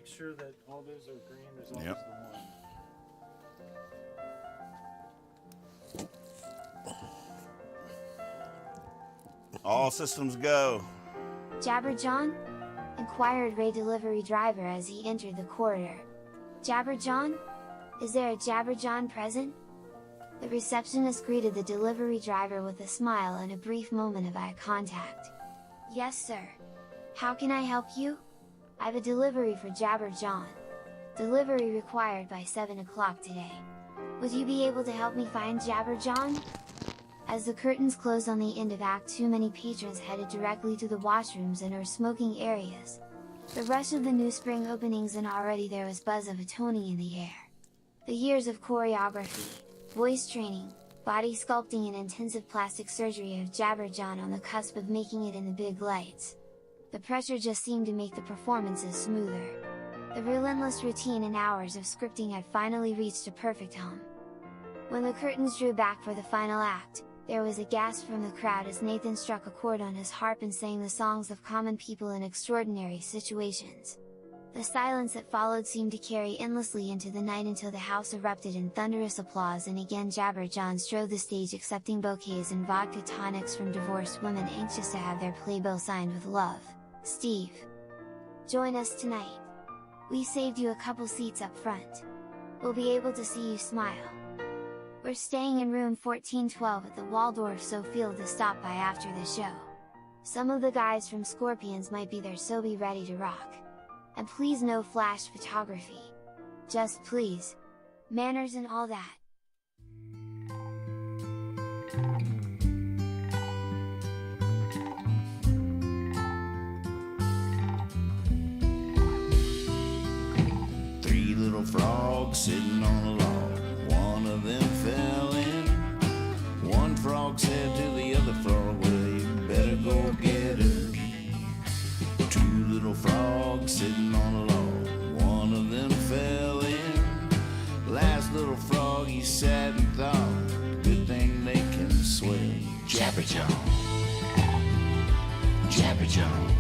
make sure that all those are green. There's always Yep. the one. All systems go. Jabber Jawn? Inquired Ray delivery driver as he entered the corridor. Jabber Jawn? Is there a Jabber Jawn present? The receptionist greeted the delivery driver with a smile and a brief moment of eye contact. Yes sir. How can I help you? I've a delivery for Jabber Jawn. Delivery required by 7 o'clock today. Would you be able to help me find Jabber Jawn? As the curtains closed on the end of Act 2, many patrons headed directly to the washrooms and or smoking areas. The rush of the new spring openings, and already there was buzz of a Tony in the air. The years of choreography, voice training, body sculpting and intensive plastic surgery of Jabber Jawn on the cusp of making it in the big lights. The pressure just seemed to make the performances smoother. The relentless routine and hours of scripting had finally reached a perfect home. When the curtains drew back for the final act, there was a gasp from the crowd as Nathan struck a chord on his harp and sang the songs of common people in extraordinary situations. The silence that followed seemed to carry endlessly into the night until the house erupted in thunderous applause, and again Jabber Jawn strode the stage accepting bouquets and vodka tonics from divorced women anxious to have their playbill signed with love. Steve. Join us tonight. We saved you a couple seats up front. We'll be able to see you smile. We're staying in room 1412 at the Waldorf, so feel to stop by after the show. Some of the guys from Scorpions might be there, so be ready to rock. And please no flash photography. Just please. Manners and all that. Three little frogs sitting on a log. One of them fell in. One frog said to the other frog, well, you better go get her. Two little frogs sitting on a log. One of them fell in. Last little frog, he sat and thought, good thing they can swim. Jabber Jawn. Jabber Jawn.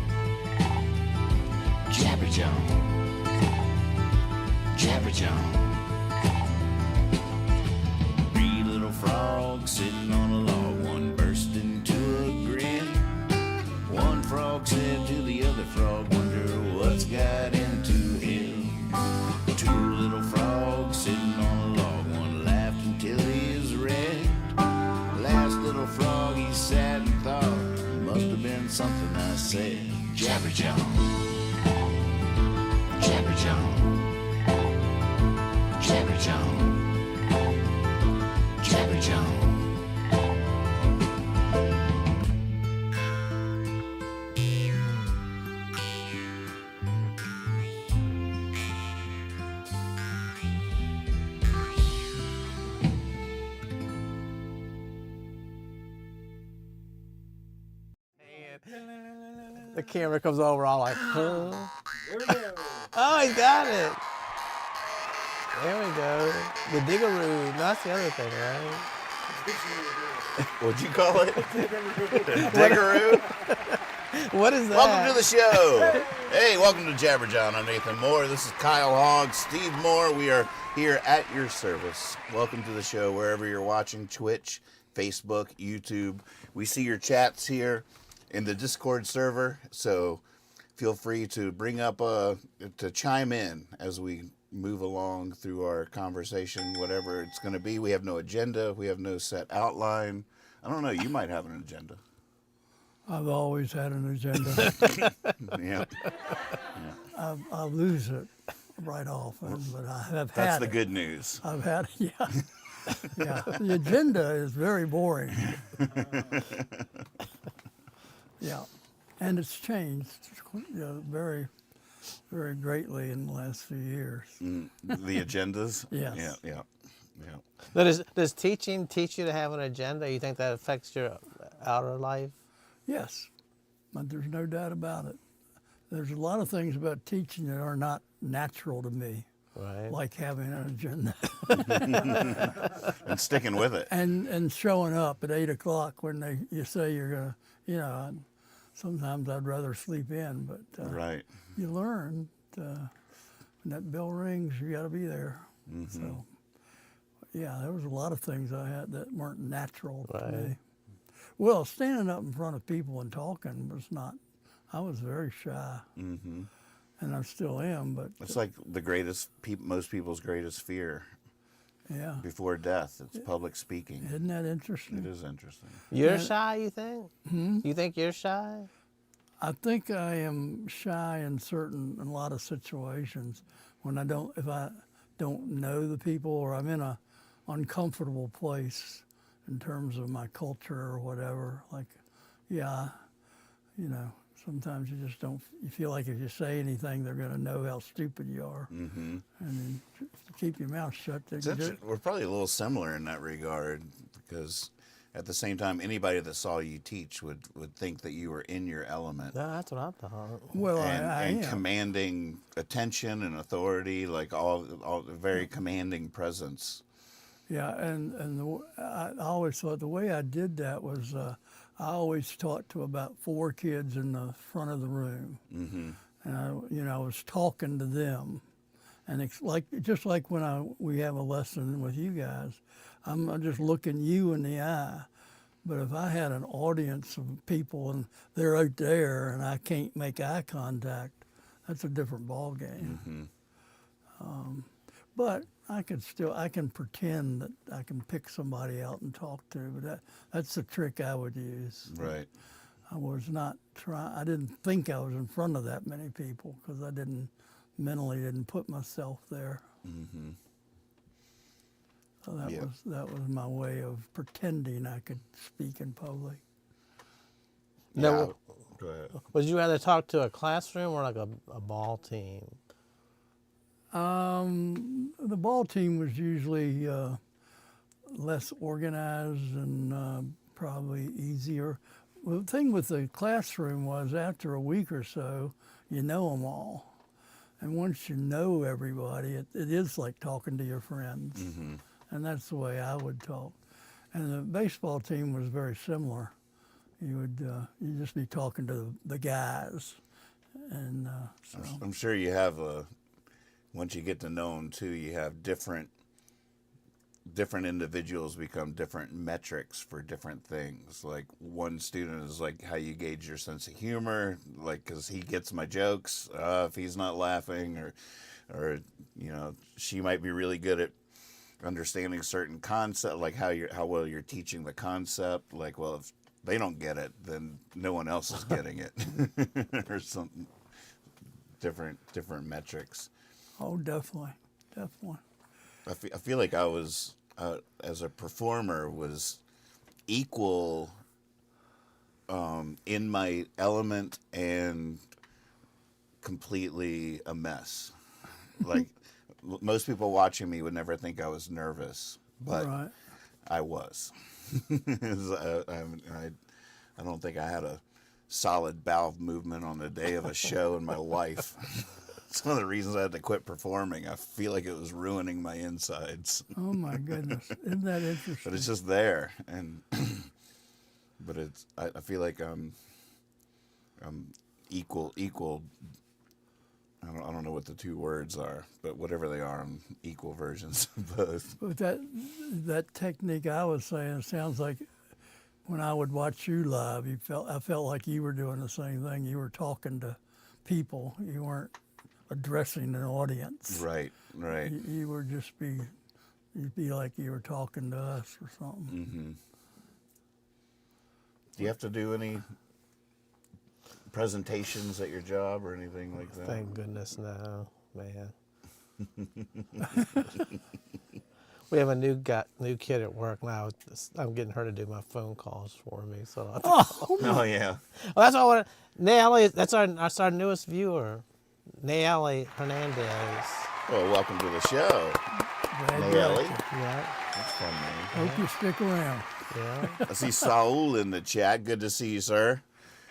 Jabber Jawn. Jabber Jawn. Three little frogs sitting on a log. One burst into a grin. One frog said to the other frog, wonder what's got into him. Two little frogs sitting on a log. One laughed until he was red. Last little frog, he sat and thought, must have been something I said. Jabber Jawn. Jabber Jawn. Jabber Jawn. Jabber Jawn. The camera comes over, all like, huh? There we go. Oh, he got it. There we go. The diggaroo. That's the other thing, right? What'd you call it? Diggaroo? What is that? Welcome to the show. Hey, welcome to Jabber Jawn. I'm Nathan Moore. This is Kyle Hogg, Steve Moore. We are here at your service. Welcome to the show wherever you're watching, Twitch, Facebook, YouTube. We see your chats here in the Discord server, so feel free to bring up to chime in as we move along through our conversation, whatever it's going to be. We have no agenda. We have no set outline. I don't know. You might have an agenda. I've always had an agenda. Yeah. I lose it right often, but I have had That's the it. good news. I've had it, yeah. Yeah, the agenda is very boring. Yeah, and it's changed very, very greatly in the last few years. The agendas? Yes. Yeah. Now, does teaching teach you to have an agenda? You think that affects your outer life? Yes, but there's no doubt about it. There's a lot of things about teaching that are not natural to me, Right. like having an agenda. And sticking with it. And showing up at 8 o'clock when you say you're gonna, sometimes I'd rather sleep in, but Right. you learn to when that bell rings, you got to be there. So, yeah, there was a lot of things I had that weren't natural to me. Well, standing up in front of people and talking was not. I was very shy, and I still am. But It's like the most people's greatest fear yeah, before death. It's public speaking. isn't that interesting? It is interesting. You're shy, you think? You think you're shy? I think I am shy in a lot of situations when if I don't know the people or I'm in a uncomfortable place in terms of my culture or whatever. Like, yeah, sometimes you just don't. You feel like if you say anything, they're going to know how stupid you are, and then keep your mouth shut. We're probably a little similar in that regard because. At the same time, anybody that saw you teach would think that you were in your element. No, that's what I thought. Well, and I am. commanding attention and authority, like all very commanding presence. Yeah, I always thought the way I did that was I always taught to about 4 kids in the front of the room, and I was talking to them, and it's just like when we have a lesson with you guys. I'm just looking you in the eye. But if I had an audience of people and they're out there and I can't make eye contact, that's a different ball game. But I can pretend that I can pick somebody out and talk to. But that's the trick I would use. Right. I was not I didn't think I was in front of that many people because I mentally didn't put myself there. So that was my way of pretending I could speak in public. No, Go ahead. would you rather talk to a classroom or like a ball team? The ball team was usually less organized and probably easier. Well, the thing with the classroom was after a week or so, you know them all. And once you know everybody, it is like talking to your friends. And that's the way I would talk. And the baseball team was very similar. You'd just be talking to the guys. And so. I'm sure you have once you get to know them too, you have different individuals become different metrics for different things. Like one student is like how you gauge your sense of humor, like because he gets my jokes. If he's not laughing, or she might be really good at understanding certain concept, like how well you're teaching the concept. Like, well, if they don't get it, then no one else is getting it, or something. Different metrics. Oh, definitely. I feel like I was, as a performer, was equal in my element and completely a mess. Like, most people watching me would never think I was nervous, but Right. I was. I don't think I had a solid bowel movement on the day of a show in my life. It's one of the reasons I had to quit performing. I feel like it was ruining my insides. Oh my goodness, isn't that interesting? But it's just there, and but I feel like I'm equal. I don't know what the two words are, but whatever they are, I'm equal versions of both. But that technique I was saying sounds like when I would watch you live, I felt like you were doing the same thing. You were talking to people. You weren't addressing an audience. Right. You were you'd be like you were talking to us or something. Mm-hmm. Do you have to do any presentations at your job or anything like that? Thank goodness, no, man. We have a new kid at work now. I'm getting her to do my phone calls for me. So Oh yeah. well, that's all. Nayeli, that's our newest viewer, Nayeli Hernandez. Well, welcome to the show, Glad Nayeli. Yeah, That's fun name. Hope you stick around. yeah. I see Saul in the chat. Good to see you, sir.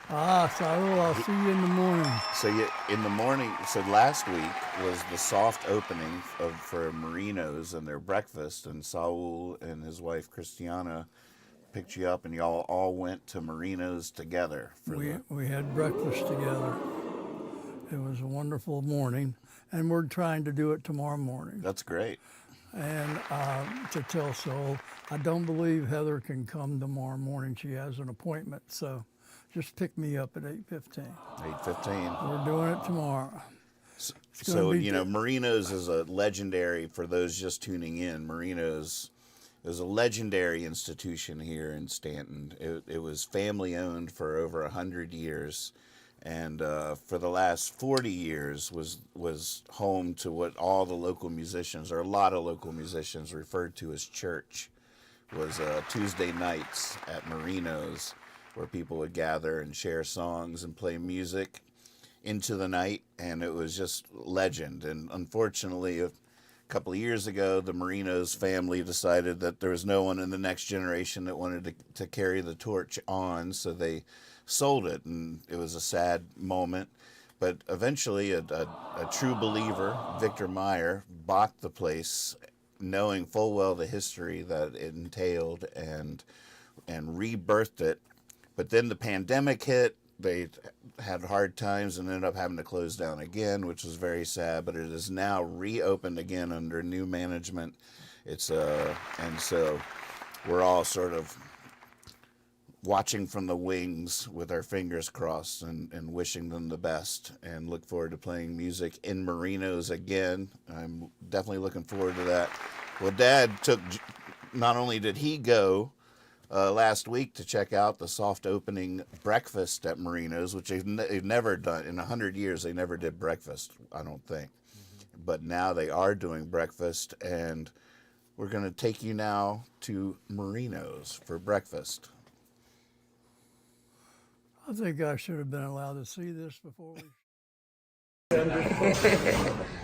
Saul, I'll see you in the morning. So in the morning, so last week was the soft opening for Marinos and their breakfast, and Saul and his wife Christiana picked you up, and y'all all went to Marinos together. We had breakfast together, It was a wonderful morning, and we're trying to do it tomorrow morning. That's great. And to tell Sol, I don't believe Heather can come tomorrow morning. She has an appointment, so just pick me up at 8:15. 8:15. We're doing it tomorrow. So, you know, Marino's is a legendary, for those just tuning in, Marino's is a legendary institution here in Stanton. It was family owned for over 100 years. And for the last 40 years was home to what all the local musicians, or a lot of local musicians, referred to as church. Was Tuesday nights at Marino's, where people would gather and share songs and play music into the night, and it was just legend. And unfortunately, a couple of years ago, the Marino's family decided that there was no one in the next generation that wanted to carry the torch on, so they sold it, and it was a sad moment. But eventually a true believer, Victor Meyer, bought the place, knowing full well the history that it entailed, and rebirthed it. But then the pandemic hit. They had hard times and ended up having to close down again, which was very sad. But it is now reopened again under new management. It's and so we're all sort of watching from the wings with our fingers crossed and wishing them the best, and look forward to playing music in Marino's again. I'm definitely looking forward to that. Well, Dad not only did he go last week to check out the soft opening breakfast at Marino's, which they've never done. In 100 years, they never did breakfast, I don't think. Mm-hmm. But now they are doing breakfast, and we're going to take you now to Marino's for breakfast. I think I should have been allowed to see this before we...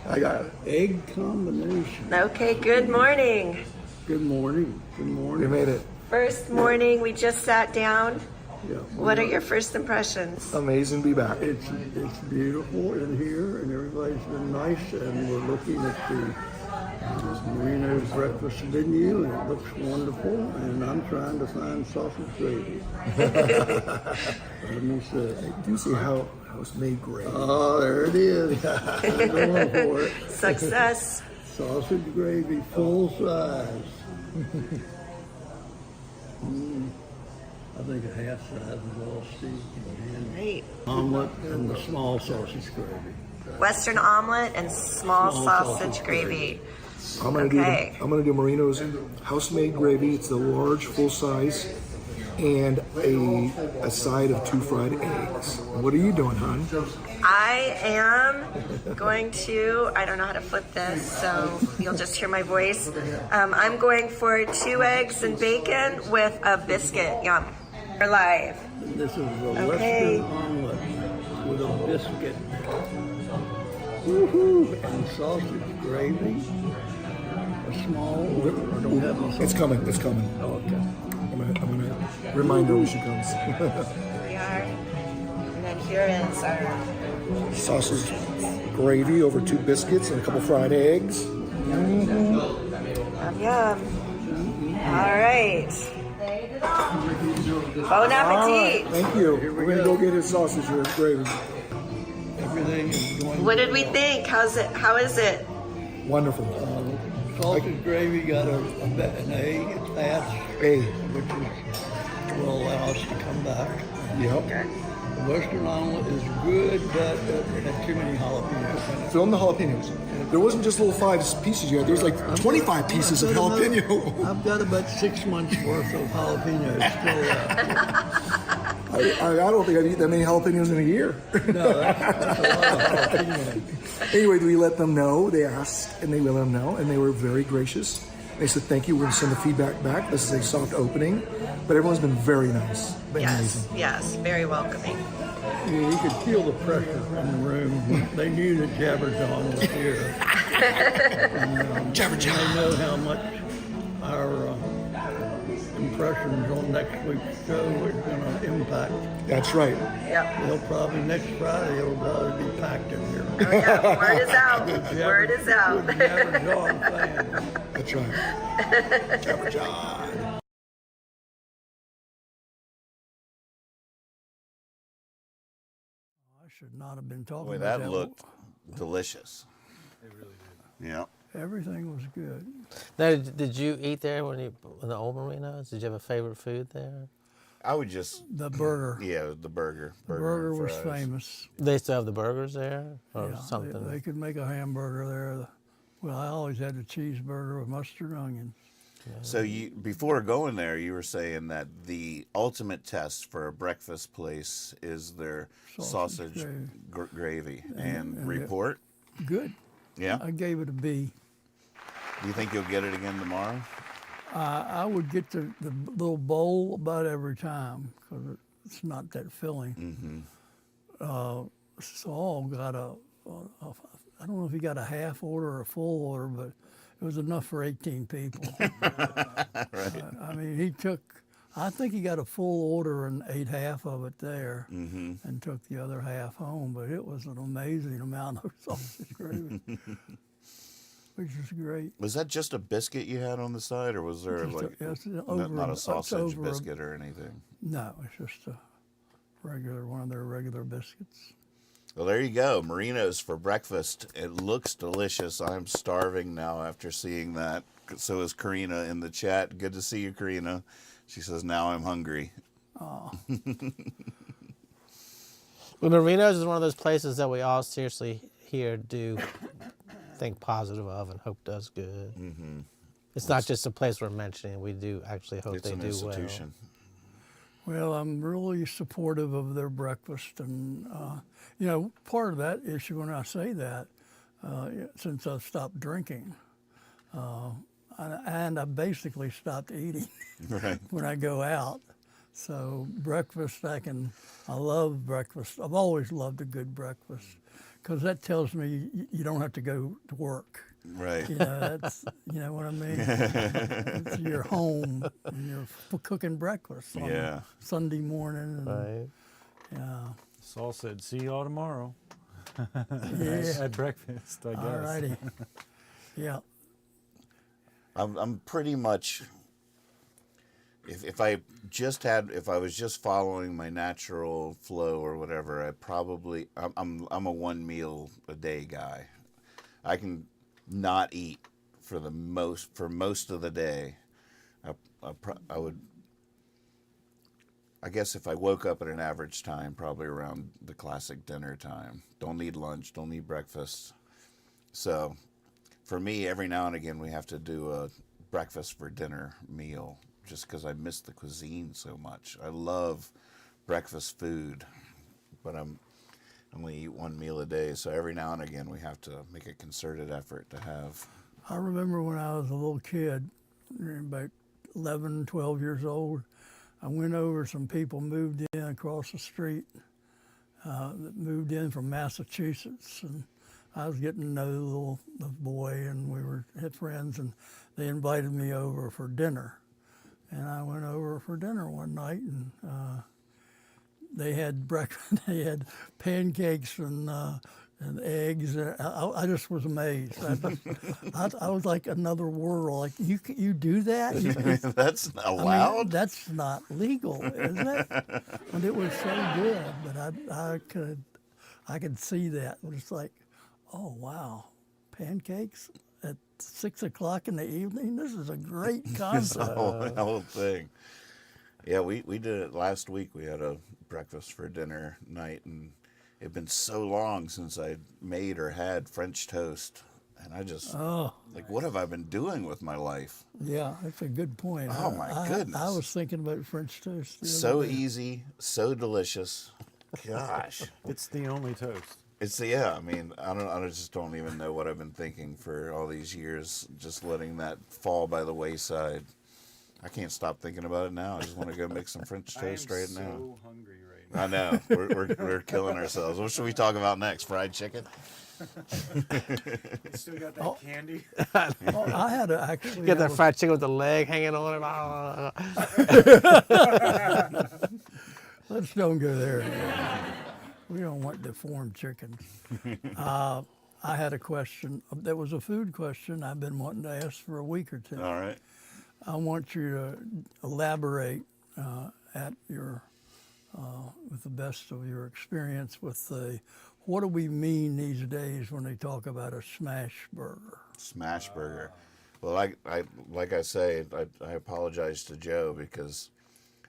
I got it. Egg combination. Okay, good morning. Good morning. Good morning. We made it. First morning, we just sat down. Yeah. What are your first impressions? Amazing to be back. It's beautiful in here, and everybody's been nice, and we're looking at the Marino's breakfast venue, and it looks wonderful, and I'm trying to find sausage gravy. Let me see. Do you see how it's made great? Oh, there it is. I'm going for it. Success. Sausage gravy, full size. I think a half size is all Steve can Great. Omelet and the small sausage gravy. Western omelet and small sausage gravy. I'm gonna do Marino's house-made gravy. It's the large, full size, and a side of 2 fried eggs. What are you doing, hon? I am going to, I don't know how to flip this, so you'll just hear my voice. I'm going for 2 eggs and bacon with a biscuit. Yum. We're live. This is a Okay. Western omelet with a biscuit. Woohoo! And sausage gravy. A small, or don't have no sausage. It's coming. It's coming. Oh, okay. I'm gonna remind her when she comes. Here we are. And then here is our Sausage gravy over 2 biscuits and a couple fried eggs. yum yum. All right. Bon appetit. Thank you. We're gonna go get his sausage gravy. Everything is going What did we think? How is it? Wonderful. Sausage gravy got an egg attached, Hey. which will allow us to come back. Yep. The Western omelet is good, but it had too many jalapenos. Fill in the jalapenos. There wasn't just little 5 pieces you had. There was like 25 pieces of jalapeno. I've got about 6 months worth of jalapenos still left. I don't think I've eaten that many jalapenos in a year. No, that's a lot of jalapenos. Anyway, we let them know. They asked, and they let them know, and they were very gracious. They said, thank you. We're going to send the feedback back. This is a soft opening. But everyone's been very nice. Been amazing. Yes, very welcoming. You could feel the pressure in the room. They knew that Jabber Jawn was here. Jabber Jawn. They know how much our impressions on next week's show are going to impact. That's right. Yep. They'll probably, next Friday, it'll probably be packed in here. Oh, yeah. Word is out. Word is out. With Jabber Jawn fans. That's right. Jabber Jawn. I should not have been talking Boy, about that looked delicious. It really did. Yeah. Everything was good. Now, did you eat there in the old marinas? Did you have a favorite food there? I would just, The burger. yeah, the burger. The and burger was fries. famous. They still have the burgers there, or Yeah, something? They could make a hamburger there. Well, I always had a cheeseburger with mustard and onions. So before going there, you were saying that the ultimate test for a breakfast place is their sausage gravy. And report? Good. Yeah. I gave it a B. Do you think you'll get it again tomorrow? I would get the little bowl about every time because it's not that filling. Saul got I don't know if he got a half order or a full order, but it was enough for 18 people. Right. I mean, I think he got a full order and ate half of it there and took the other half home, but it was an amazing amount of sausage gravy, which was great. Was that just a biscuit you had on the side, or was there not a sausage biscuit or anything? No, it's just one of their regular biscuits. Well, there you go. Merinos for breakfast. It looks delicious. I'm starving now after seeing that. So is Karina in the chat. Good to see you, Karina. She says, now I'm hungry. Oh. Well, Marinos is one of those places that we all seriously here do think positive of and hope does good. Mm-hmm. It's not just a place we're mentioning. We do actually hope they do well. It's an institution. Well, I'm really supportive of their breakfast. And, part of that issue when I say that, since I've stopped drinking, and I basically stopped eating when I go out. So breakfast, I love breakfast. I've always loved a good breakfast because that tells me you don't have to go to work. Right. That's, you know what I mean? It's your home and you're cooking breakfast on Sunday morning. And, right. Yeah. Saul said, see y'all tomorrow. Yeah. At breakfast, I guess. All righty. Yeah. I'm pretty much, if I was just following my natural flow or whatever, I'm a one meal a day guy. I can not eat for most of the day. I guess if I woke up at an average time, probably around the classic dinner time. Don't need lunch, don't need breakfast. So for me, every now and again, we have to do a breakfast for dinner meal just because I miss the cuisine so much. I love breakfast food, but I'm only eat one meal a day, so every now and again we have to make a concerted effort to have. I remember when I was a little kid, about 11, 12 years old, I went over, some people moved in across the street, that moved in from Massachusetts, and I was getting to know the boy, and we had friends, and they invited me over for dinner. And I went over for dinner one night, and they had breakfast. They had pancakes and eggs. I just was amazed. I was like another world. Like you do that? That's allowed? I mean, that's not legal, is it? And it was so good, but I could see that. It was like, oh wow, pancakes at 6 o'clock in the evening. This is a great concept. The whole thing. Yeah, we did it last week. We had a breakfast for dinner night, and it'd been so long since I'd made or had French toast, and I just what have I been doing with my life? Yeah, that's a good point. Oh my goodness! I was thinking about French toast. So easy, so delicious. Gosh, it's the only toast. I mean, I just don't even know what I've been thinking for all these years, just letting that fall by the wayside. I can't stop thinking about it now. I just want to go make some French toast right now. I'm so hungry right now. I know. We're killing ourselves. What should we talk about next? Fried chicken? Still got that candy? I had to actually get that fried chicken with the leg hanging on it. Let's don't go there. We don't want deformed chickens. I had a question. There was a food question I've been wanting to ask for a week or two. All right. I want you to elaborate at your with the best of your experience with what do we mean these days when they talk about a smash burger? Smash burger. Well, like I say, I apologize to Joe because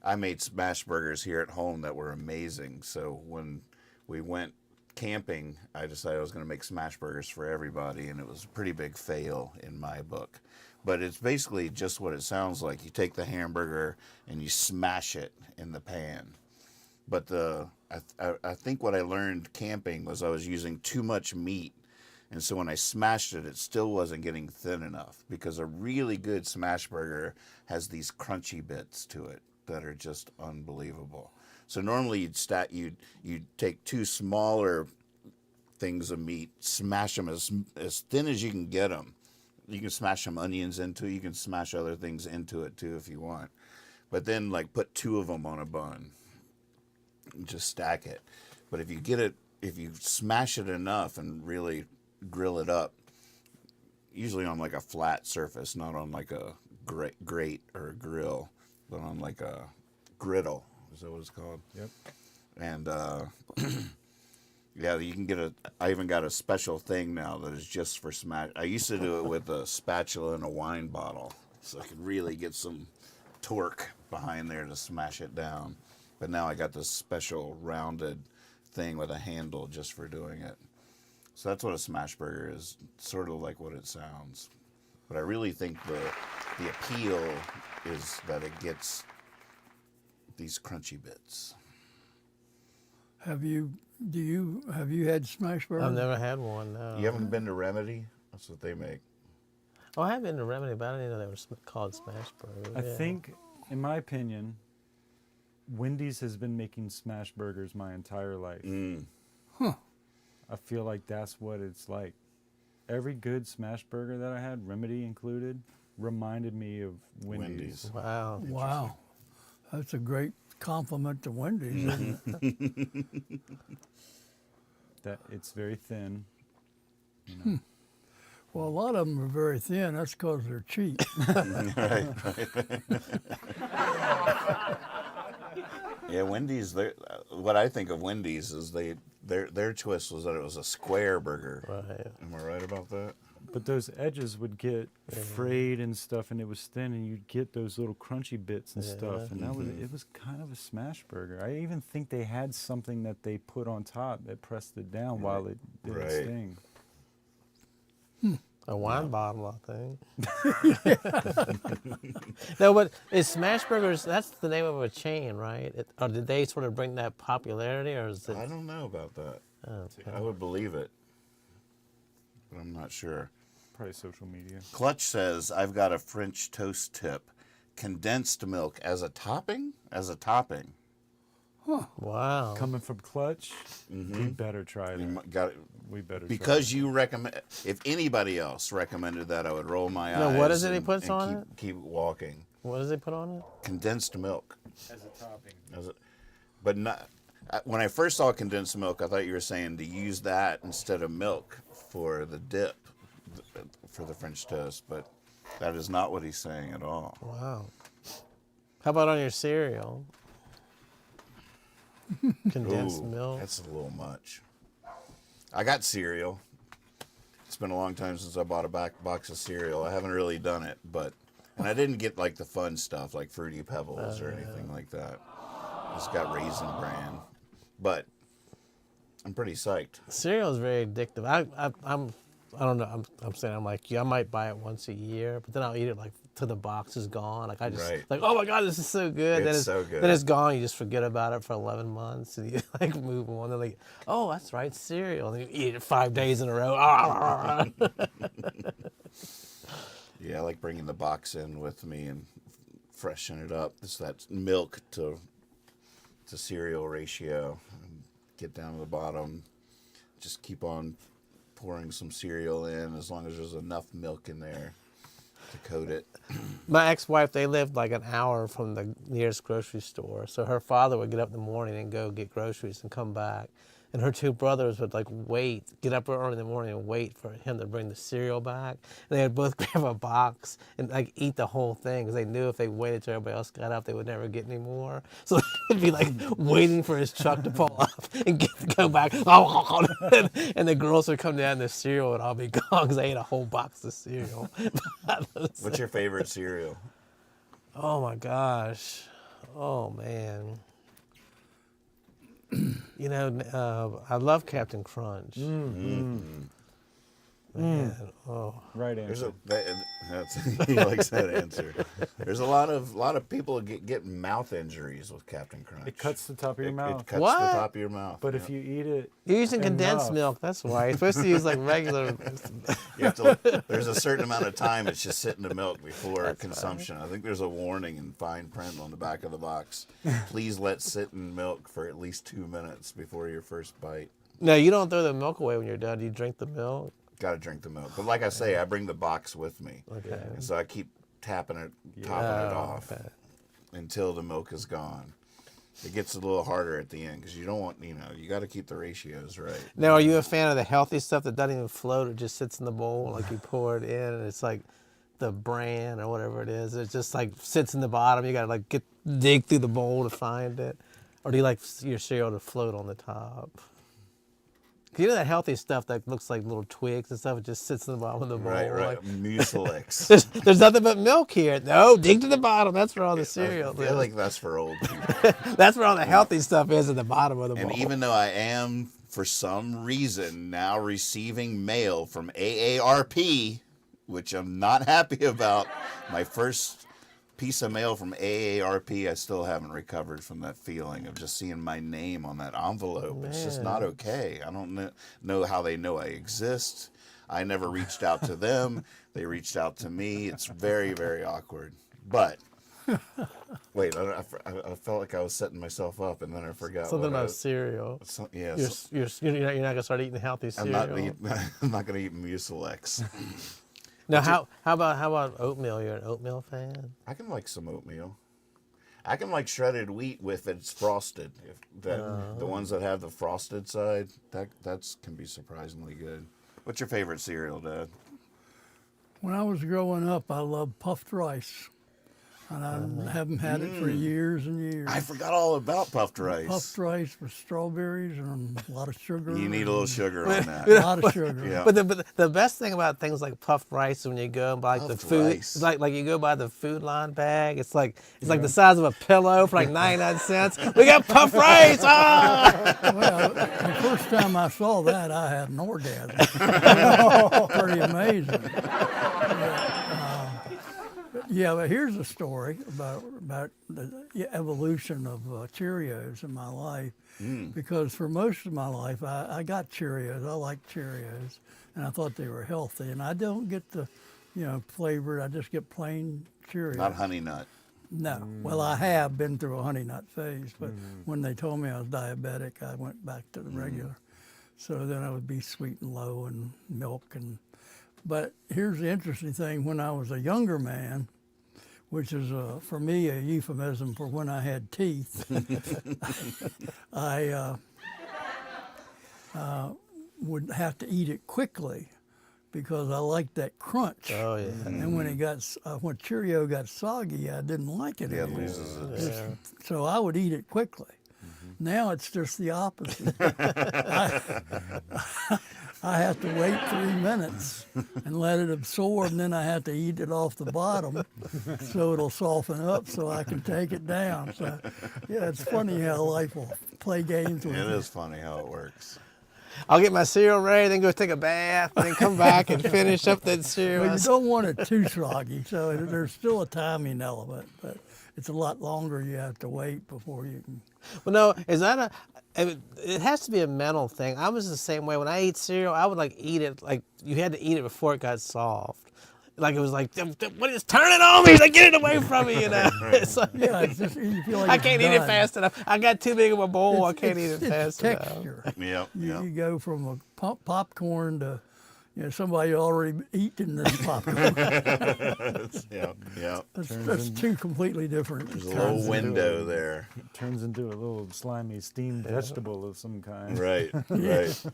I made smash burgers here at home that were amazing. So when we went camping, I decided I was going to make smash burgers for everybody, and it was a pretty big fail in my book. But it's basically just what it sounds like. You take the hamburger and you smash it in the pan. But I think what I learned camping was I was using too much meat. And so when I smashed it, it still wasn't getting thin enough, because a really good smash burger has these crunchy bits to it that are just unbelievable. So normally you'd take two smaller things of meat, smash them as thin as you can get them. You can smash some onions into it. You can smash other things into it too if you want. But then like put two of them on a bun and just stack it. But if you smash it enough and really grill it up, usually on like a flat surface, not on like a grate or a grill, but on like a griddle. Is that what it's called? Yep. And yeah, you can get I even got a special thing now that is just for smash. I used to do it with a spatula and a wine bottle, so I could really get some torque behind there to smash it down. But now I got this special rounded thing with a handle just for doing it. So that's what a smash burger is, sort of like what it sounds. But I really think the appeal is that it gets these crunchy bits. Have you had smash burgers? I've never had one. No. You haven't been to Remedy? That's what they make. Oh, I have been to Remedy, but I didn't know they were called smash burgers. I think, in my opinion, Wendy's has been making smash burgers my entire life. I feel like that's what it's like. Every good smash burger that I had, Remedy included, reminded me of Wendy's. Wow. Wow. That's a great compliment to Wendy's, isn't it? That it's very thin. You know. Well, a lot of them are very thin. That's because they're cheap. Right. Yeah, Wendy's. What I think of Wendy's is their twist was that it was a square burger. Right. Am I right about that? But those edges would get frayed and stuff, and it was thin, and you'd get those little crunchy bits and stuff, and it was kind of a smash burger. I even think they had something that they put on top that pressed it down while it did its thing. A wine bottle, I think. No, but is Smash Burgers, that's the name of a chain, right? Or did they sort of bring that popularity, or is it? I don't know about that. Okay. I would believe it, but I'm not sure. Probably social media. Clutch says, I've got a French toast tip. Condensed milk as a topping? As a topping. Wow. Coming from Clutch, we better try that. We better Because you recommend, if anybody else recommended that, I would roll my eyes. No, what is it he and- puts and on it? Keep walking. What does he put on it? Condensed milk. as a topping. But not, when I first saw condensed milk, I thought you were saying to use that instead of milk for the dip for the French toast, but that is not what he's saying at all. Wow. How about on your cereal? Condensed Ooh, milk. That's a little much. I got cereal. It's been a long time since I bought a box of cereal. I haven't really done it, and I didn't get like the fun stuff like Fruity Pebbles or anything like that. It's got Raisin Bran, but I'm pretty psyched. Cereal is very addictive. I don't know. I'm saying I'm like you. I might buy it once a year, but then I'll eat it like till the box is gone. Like I just like, oh my god, this is so good. It's so good. Then it's gone. You just forget about it for 11 months, and you like move on. They're like, oh, that's right, cereal. And you eat it 5 days in a row. Yeah, I like bringing the box in with me and freshen it up. It's that milk to cereal ratio. Get down to the bottom. Just keep on pouring some cereal in as long as there's enough milk in there to coat it. My ex-wife, they lived like an hour from the nearest grocery store. So her father would get up in the morning and go get groceries and come back. And her two brothers would like get up early in the morning and wait for him to bring the cereal back. And they would both grab a box and like eat the whole thing because they knew if they waited till everybody else got up, they would never get any more. So they'd be like waiting for his truck to pull up and go back. And the girls would come down and the cereal would all be gone because they ate a whole box of cereal. What's your favorite cereal? Oh my gosh. Oh man. You know, I love Captain Crunch. Man, oh. Right answer. He likes that answer. There's a lot of people get mouth injuries with Captain Crunch. It cuts the top of your mouth. It cuts What? the top of your mouth. But if you eat it, You're using condensed enough- milk, that's why. You're supposed to use like regular. You have to, there's a certain amount of time it should sit in the milk before consumption. I think there's a warning in fine print on the back of the box. Please let sit in milk for at least 2 minutes before your first bite. No, you don't throw the milk away when you're done. You drink the milk. Got to drink the milk. But like I say, I bring the box with me. Okay. And so I keep topping it off until the milk is gone. It gets a little harder at the end because you don't want, you got to keep the ratios right. Now, are you a fan of the healthy stuff that doesn't even float? It just sits in the bowl, like you pour it in, and it's like the bran or whatever it is. It just like sits in the bottom. You got to like dig through the bowl to find it. Or do you like your cereal to float on the top? You know that healthy stuff that looks like little twigs and stuff? It just sits in the bottom of the bowl. Right. Like, Mucilex. there's nothing but milk here. No, dig to the bottom. That's where all the cereal I feel is. like that's for old people. That's where all the healthy stuff is at the bottom of the bowl. And even though I am, for some reason, now receiving mail from AARP, which I'm not happy about, my first piece of mail from AARP, I still haven't recovered from that feeling of just seeing my name on that envelope. It's just not okay. I don't know how they know I exist. I never reached out to them. They reached out to me. It's very, very awkward. But wait, I felt like I was setting myself up, and then I forgot. Something about cereal. Yes. You're not going to start eating healthy cereal. I'm not going to eat Mucilex. Now, how about oatmeal? You're an oatmeal fan? I can like some oatmeal. I can like shredded wheat if it's frosted. The ones that have the frosted side, that can be surprisingly good. What's your favorite cereal, Dad? When I was growing up, I loved puffed rice. And I haven't had it for years and years. I forgot all about puffed rice. Puffed rice with strawberries and a lot of sugar. You need a little sugar on that. A lot of sugar. Yeah. But the best thing about things like puffed rice is when you go and buy like the Puffed food, rice. like you go buy the Food Line bag. It's like the size of a pillow for like 99 cents. We got puffed rice. Ah! Well, the first time I saw that, I had an orgasm. Pretty amazing. Yeah, but here's a story about the evolution of Cheerios in my life. Because for most of my life, I got Cheerios. I like Cheerios, and I thought they were healthy. And I don't get the, flavored. I just get plain Cheerios. Not Honey Nut. No. Well, I have been through a Honey Nut phase, but when they told me I was diabetic, I went back to the regular. So then I would be sweet and low and milk. But here's the interesting thing. When I was a younger man, which is, for me, a euphemism for when I had teeth, I would have to eat it quickly because I liked that crunch. Oh, yeah. And when Cheerio got soggy, I didn't like it anymore. It loses it. So I would eat it quickly. Now it's just the opposite. I have to wait 3 minutes and let it absorb, and then I have to eat it off the bottom so it'll soften up so I can take it down. So, yeah, it's funny how life will play games with you. It is funny how it works. I'll get my cereal ready, then go take a bath, and then come back and finish up that cereal. Well, you don't want it too soggy, so there's still a timing element, but it's a lot longer you have to wait before you can. Well, no, it has to be a mental thing. I was the same way. When I ate cereal, I would eat it, you had to eat it before it got soft. Like it was like, what is turning on me? Like, get it away from me, It's like, Yeah, it's just, you feel like I it's can't eat it done. fast enough. I got too big of a bowl. I can't eat it It's fast enough. texture. Yep. You go from a popcorn to, somebody already eaten this popcorn. Yeah. That's two completely different. There's a little window there. It turns into a little slimy steamed vegetable of some kind. Right, right.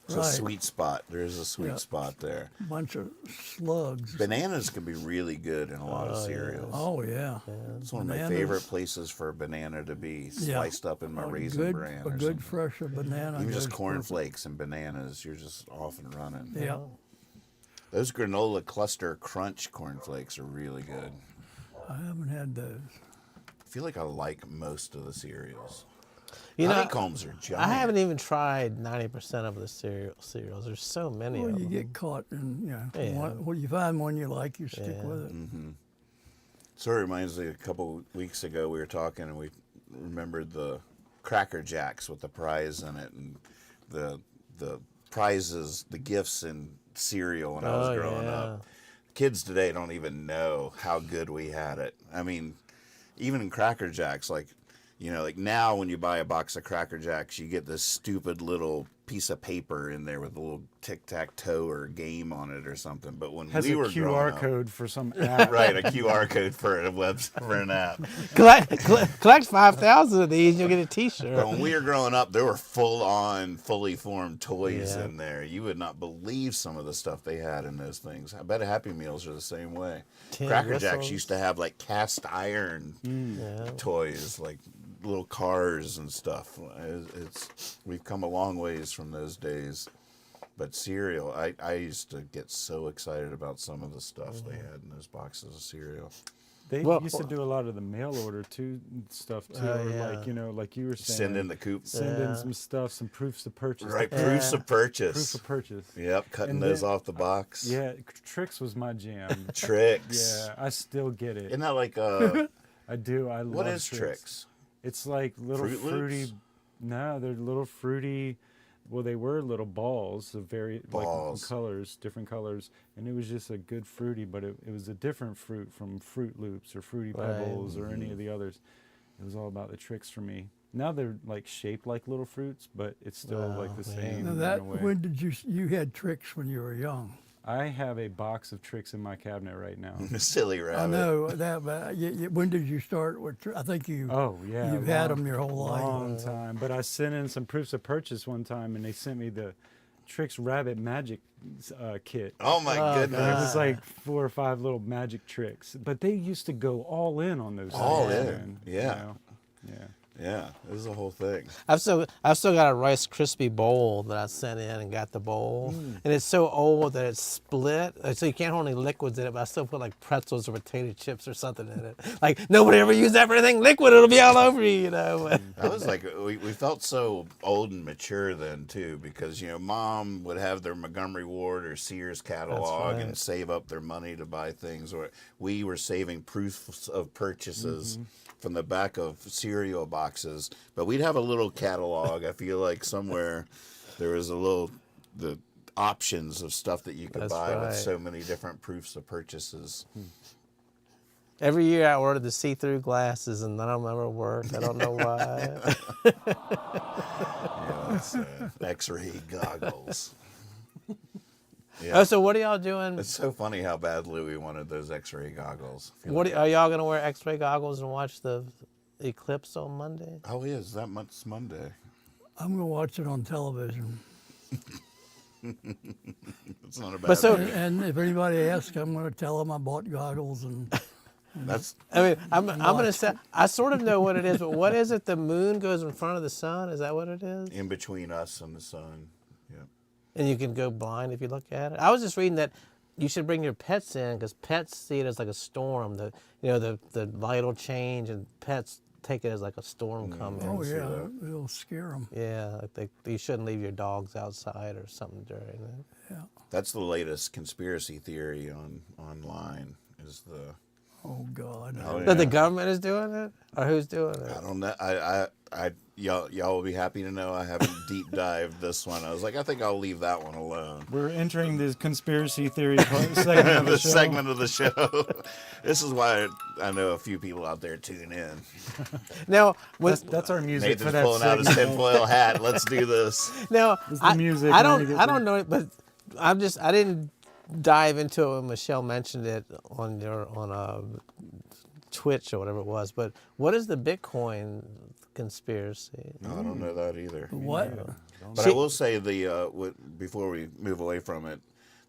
It's a Right. sweet spot. There's a sweet spot there. Bunch of slugs. Bananas can be really good in a lot of cereals. Oh yeah. It's one of my Bananas favorite places for a banana to be sliced up in my Raisin good, Bran. a or good something. fresh banana. Even just goes cornflakes and bananas, you're just off and running. perfect. Yeah. Those granola cluster crunch cornflakes are really good. I haven't had those. I feel like I like most of the cereals. You know, Honeycombs are giant. I haven't even tried 90% of the cereals. There's so many Well, of you them. get caught in, Yeah. when you find one you like, you stick Yeah. with it. So it reminds me, a couple weeks ago we were talking and we remembered the Cracker Jacks with the prize in it, and the prizes, the gifts in cereal when I was growing up. Kids today don't even know how good we had it. I mean, even in Cracker Jacks, like now when you buy a box of Cracker Jacks, you get this stupid little piece of paper in there with a little tic-tac-toe or game on it or something. But when Has we a were QR growing up, code for some app. right, a QR code for an app. Collect 5,000 of these, you'll get a T-shirt. But when we were growing up, there were full-on, fully formed toys in there. You would not believe some of the stuff they had in those things. I bet Happy Meals are the same way. Cracker Jacks used to have like cast iron toys, like little cars and stuff. We've come a long ways from those days. But cereal, I used to get so excited about some of the stuff they had in those boxes of cereal. They used to do a lot of the mail order stuff too, or like you were saying. Send in the coop. Send in some stuff, some proofs of purchase. Right, proofs of purchase. Proof of purchase. Yep, cutting And those then- off the box. Yeah, Tricks was my jam. Tricks. Yeah, I still get it. Isn't that like I do. I what love is Tricks? It's like little Fruit fruity. Loops? No, they're little fruity. Well, they were little balls of like colors, different colors, and it was just a good fruity, but it was a different fruit from Fruit Loops or Fruity Pebbles or any of the others. It was all about the Tricks for me. Now they're like shaped like little fruits, but it's still like the same. Now in that a way. when did you had Tricks when you were young? I have a box of Tricks in my cabinet right now. Silly rabbit. I know that, but when did you start with? I think you. Oh yeah, You've had them your whole life. Long time, but I sent in some proofs of purchase one time, and they sent me the Tricks Rabbit Magic kit. Oh my And it goodness. was like 4 or 5 little magic tricks, but they used to go all in on those. All things, in, man, yeah. Yeah. Yeah, this is the whole thing. I've still got a Rice Krispie bowl that I sent in and got the bowl, and it's so old that it's split, so you can't hold any liquids in it. But I still put like pretzels or potato chips or something in it. Like nobody ever used that for anything liquid; it'll be all over you, That was like we felt so old and mature then too, because Mom would have their Montgomery Ward or Sears catalog and save up their money to buy things, or we were saving proofs of purchases from the back of cereal boxes, but we'd have a little catalog. I feel like somewhere there was the options of stuff that you could buy with so many different proofs of purchases. Every year I ordered the see-through glasses, and none of them ever worked. I don't know why. It's, X-ray goggles. Oh, so what are y'all doing? It's so funny how badly we wanted those X-ray goggles. Are y'all gonna wear X-ray goggles and watch the eclipse on Monday? Oh, yeah, is that month's Monday? I'm gonna watch it on television. It's not a bad idea. And if anybody asks, I'm gonna tell them I bought goggles and. That's I mean, I'm gonna say I sort of know what it is, but what is it? The moon goes in front of the sun. Is that what it is? in between us and the sun. Yeah. And you can go blind if you look at it. I was just reading that you should bring your pets in because pets see it as like a storm. The light will change, and pets take it as like a storm coming. Oh yeah, it'll scare them. Yeah, like you shouldn't leave your dogs outside or something during it. Yeah. That's the latest conspiracy theory online. Is the Oh God. That the government is doing it, or who's doing it? I don't know. Y'all will be happy to know I haven't deep dived this one. I was like, I think I'll leave that one alone. We're entering the conspiracy theory segment of the The show. segment of the show. This is why I know a few people out there tune in. Now, That's our music for Nathan's that pulling out his segment. tinfoil hat. Let's do this. now the music I when we don't get know it, but I didn't dive into it when Michelle mentioned it on Twitch or whatever it was. But what is the Bitcoin conspiracy? No, I don't know that either. What? But I will say before we move away from it,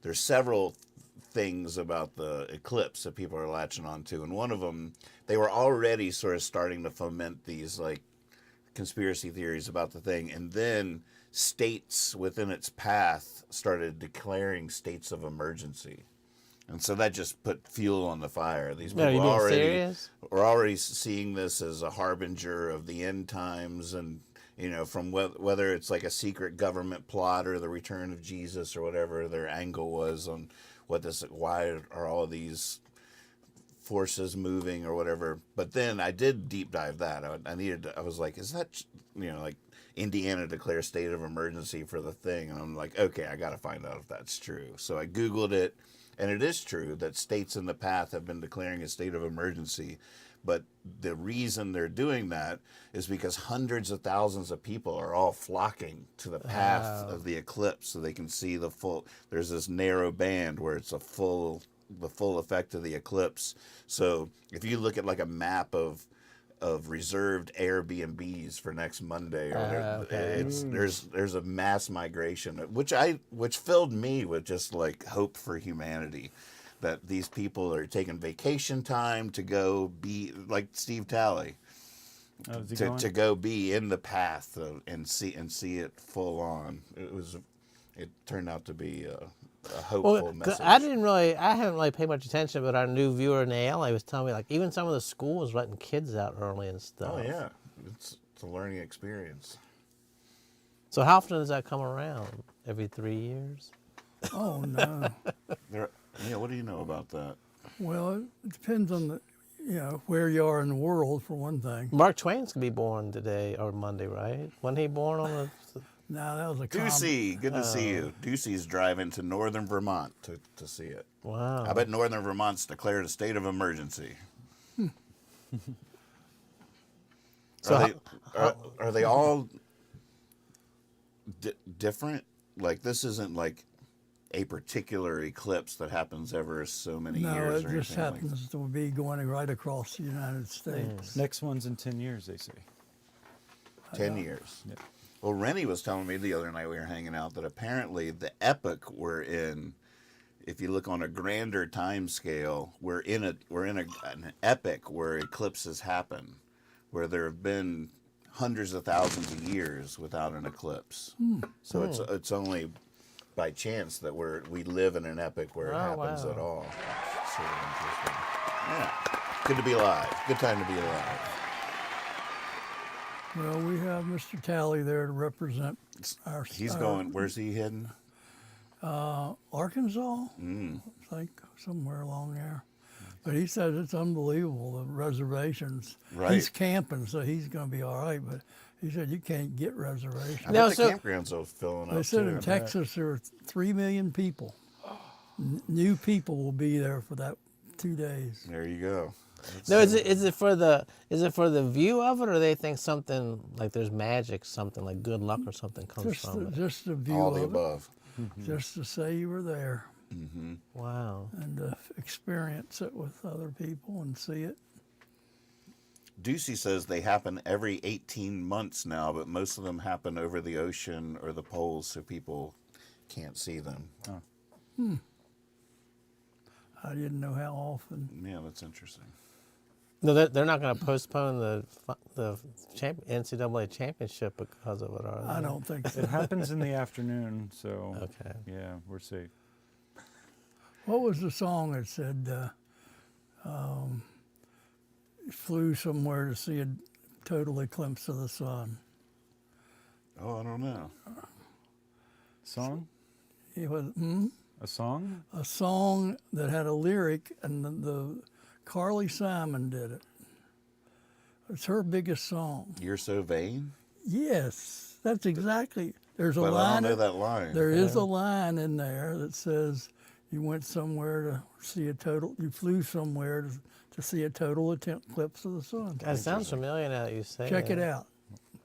there's several things about the eclipse that people are latching onto, and one of them, they were already sort of starting to foment these like conspiracy theories about the thing, and then states within its path started declaring states of emergency. And so that just put fuel on the fire. These people were already seeing this as a harbinger of the end times, and from whether it's like a secret government plot or the return of Jesus or whatever their angle was on why are all these forces moving or whatever. But then I did deep dive that. I was like, is that like Indiana declares state of emergency for the thing? And I'm like, okay, I got to find out if that's true. So I Googled it. And it is true that states in the path have been declaring a state of emergency. But the reason they're doing that is because hundreds of thousands of people are all flocking to the path of the eclipse so they can see the full. There's this narrow band where it's the full effect of the eclipse. So if you look at like a map of reserved Airbnbs for next Monday, or there's a mass migration, which filled me with just like hope for humanity, that these people are taking vacation time to go be like Steve Talley, to go be in the path and see it full on. It turned out to be a hopeful message. I haven't really paid much attention, but our new viewer Naomi was telling me like even some of the schools letting kids out early and stuff. Oh yeah, it's a learning experience. So how often does that come around? Every 3 years? Oh no. What do you know about that? Well, it depends on where you are in the world, for one thing. Mark Twain's gonna be born today or Monday, right? Wasn't he born on the? No, that was a Ducey, good to see you. Ducey's driving to northern Vermont to see it. Wow. I bet northern Vermont's declared a state of emergency. So are they all different? Like, this isn't like a particular eclipse that happens every so many years. No, it or just happens to be going right across the United States. Next one's in 10 years, they say. 10 years. Yep. Well, Rennie was telling me the other night we were hanging out that apparently the epoch we're in, if you look on a grander time scale, we're in an epoch where eclipses happen, where there have been hundreds of thousands of years without an eclipse. So it's only by chance that we live in an epoch where it happens at all. It's sort of interesting. Yeah. Good to be alive. Good time to be alive. Well, we have Mr. Talley there to represent our. He's going. Where's he heading? Arkansas, I think, somewhere along there. But he says it's unbelievable, the reservations. Right. He's camping, so he's going to be all right. But he said you can't get reservations. I bet the campgrounds are filling up. They said too. in Texas there are 3 million people. New people will be there for that 2 days. There you go. No, is it for the view of it, or they think something like there's magic, something like good luck or something comes from it? Just the view All the of above. it. Just to say you were there. Mm-hmm. Wow. And to experience it with other people and see it. Ducey says they happen every 18 months now, but most of them happen over the ocean or the poles, so people can't see them. Oh. I didn't know how often. Yeah, that's interesting. No, they're not going to postpone the NCAA championship because of it, are they? I don't think so. It happens in the afternoon, so Okay. yeah, we're safe. What was the song that said flew somewhere to see a total eclipse of the sun? Oh, I don't know. Song? It was A song? a song that had a lyric, and the Carly Simon did it. It's her biggest song. You're so vain? Yes, that's exactly. There's a But line. I don't know that line. There is a line in there that says you went somewhere to see a total. You flew somewhere to see a total eclipse of the sun. That sounds familiar now that you say Check it out.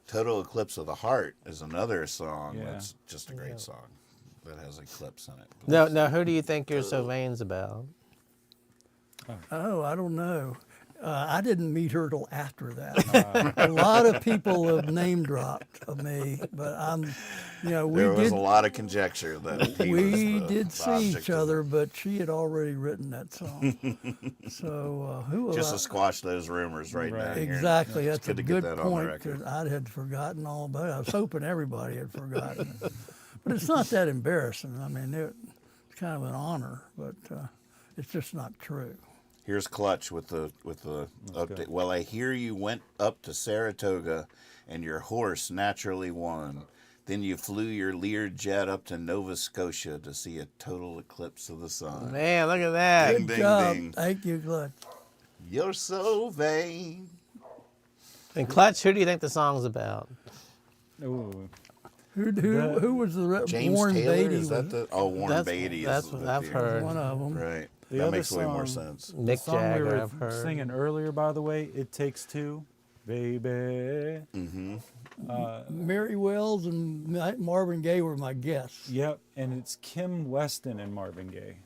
Total Eclipse of the Heart is another song Yeah. that's just a great song. that has eclipse in it. Now, who do you think you're so vain's about? Oh, I don't know. I didn't meet her till after that. A lot of people have name dropped of me, but There was a lot of conjecture that he was we the did see object each of other, but she had already written that song. So who Just was to squash those rumors right now. here. Exactly, It's that's a good to get good that on the point record. that I had forgotten all about. I was hoping everybody had forgotten it. But it's not that embarrassing. I mean, it's kind of an honor, but it's just not true. Here's Clutch with the update. Well, I hear you went up to Saratoga, and your horse naturally won. Then you flew your Lear jet up to Nova Scotia to see a total eclipse of the sun. Man, look at that. Ding, Good ding, job. ding. Thank you, Clutch. You're so vain. And Clutch, who do you think the song's about? Ooh. Who was the James Warren Taylor? Beatty? Is that was the? Oh, Warren Beatty. That's is what the I've theory. heard. one of them. Right. The That other makes way more song- sense. The Mick song we Jagger, were I've heard. singing earlier, by the way, It Takes Two, baby. Mary Wells and Marvin Gaye were my guests. Yep, and it's Kim Weston and Marvin Gaye.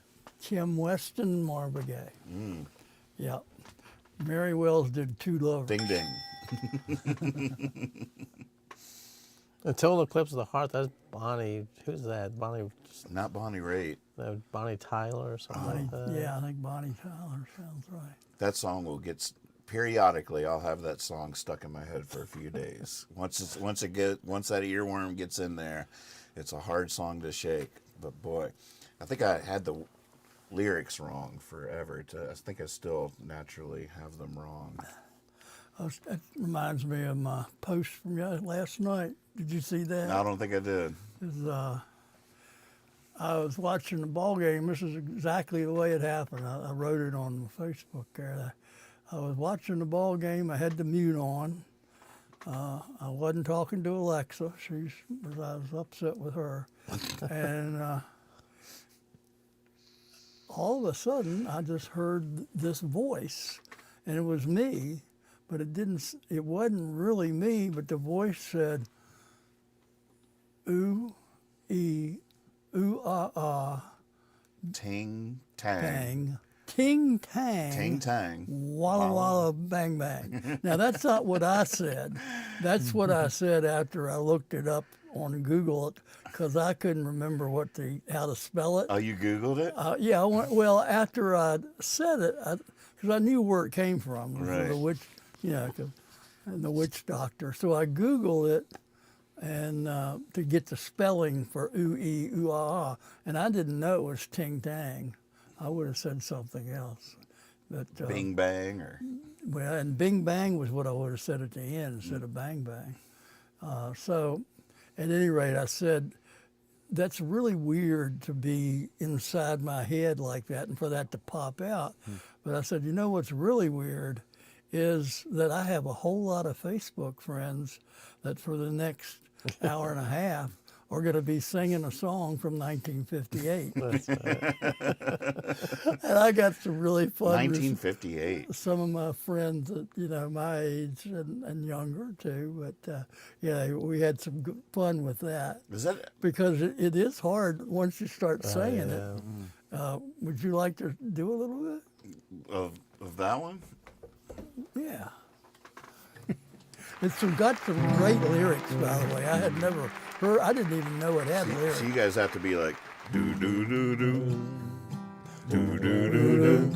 Kim Weston and Marvin Gaye. Yep. Mary Wells did Two Lovers. Ding, ding. The Total Eclipse of the Heart, that's Bonnie. Who's that? Bonnie Not Bonnie Raitt. Bonnie Tyler or something like that? Yeah, I think Bonnie Tyler sounds right. That song will get periodically. I'll have that song stuck in my head for a few days. Once that earworm gets in there, it's a hard song to shake. But boy, I think I had the lyrics wrong forever. I think I still naturally have them wrong. That reminds me of my post from last night. Did you see that? No, I don't think I did. I was watching the ball game. This is exactly the way it happened. I wrote it on Facebook there. I was watching the ball game. I had the mute on. I wasn't talking to Alexa. I was upset with her. And all of a sudden, I just heard this voice, and it was me, but it wasn't really me, but the voice said, ooh, ooh, ah, Ting tang. bang, ting, tang. Ting tang. Walla walla bang bang. Now that's not what I said. That's what I said after I looked it up on Google because I couldn't remember how to spell it. Oh, you Googled it? Yeah. Well, after I said it, because I knew where it came from. It was Right. The witch, the witch doctor. So I Googled it and to get the spelling for ooh ee ooh ah, and I didn't know it was ting tang. I would have said something else. But Bing bang or well, and bing bang was what I would have said at the end instead of bang bang. So, at any rate, I said, that's really weird to be inside my head like that and for that to pop out. But I said, what's really weird is that I have a whole lot of Facebook friends that for the next hour and a half are going to be singing a song from 1958. And I got some really fun. 1958. Some of my friends that, my age and younger too. But, we had some good fun with that. Is that Because it is hard once you start saying it. Would you like to do a little bit? of that one? Yeah. It's got some great lyrics, by the way. I had never heard, I didn't even know it had lyrics. So you guys have to be like do do do do do do do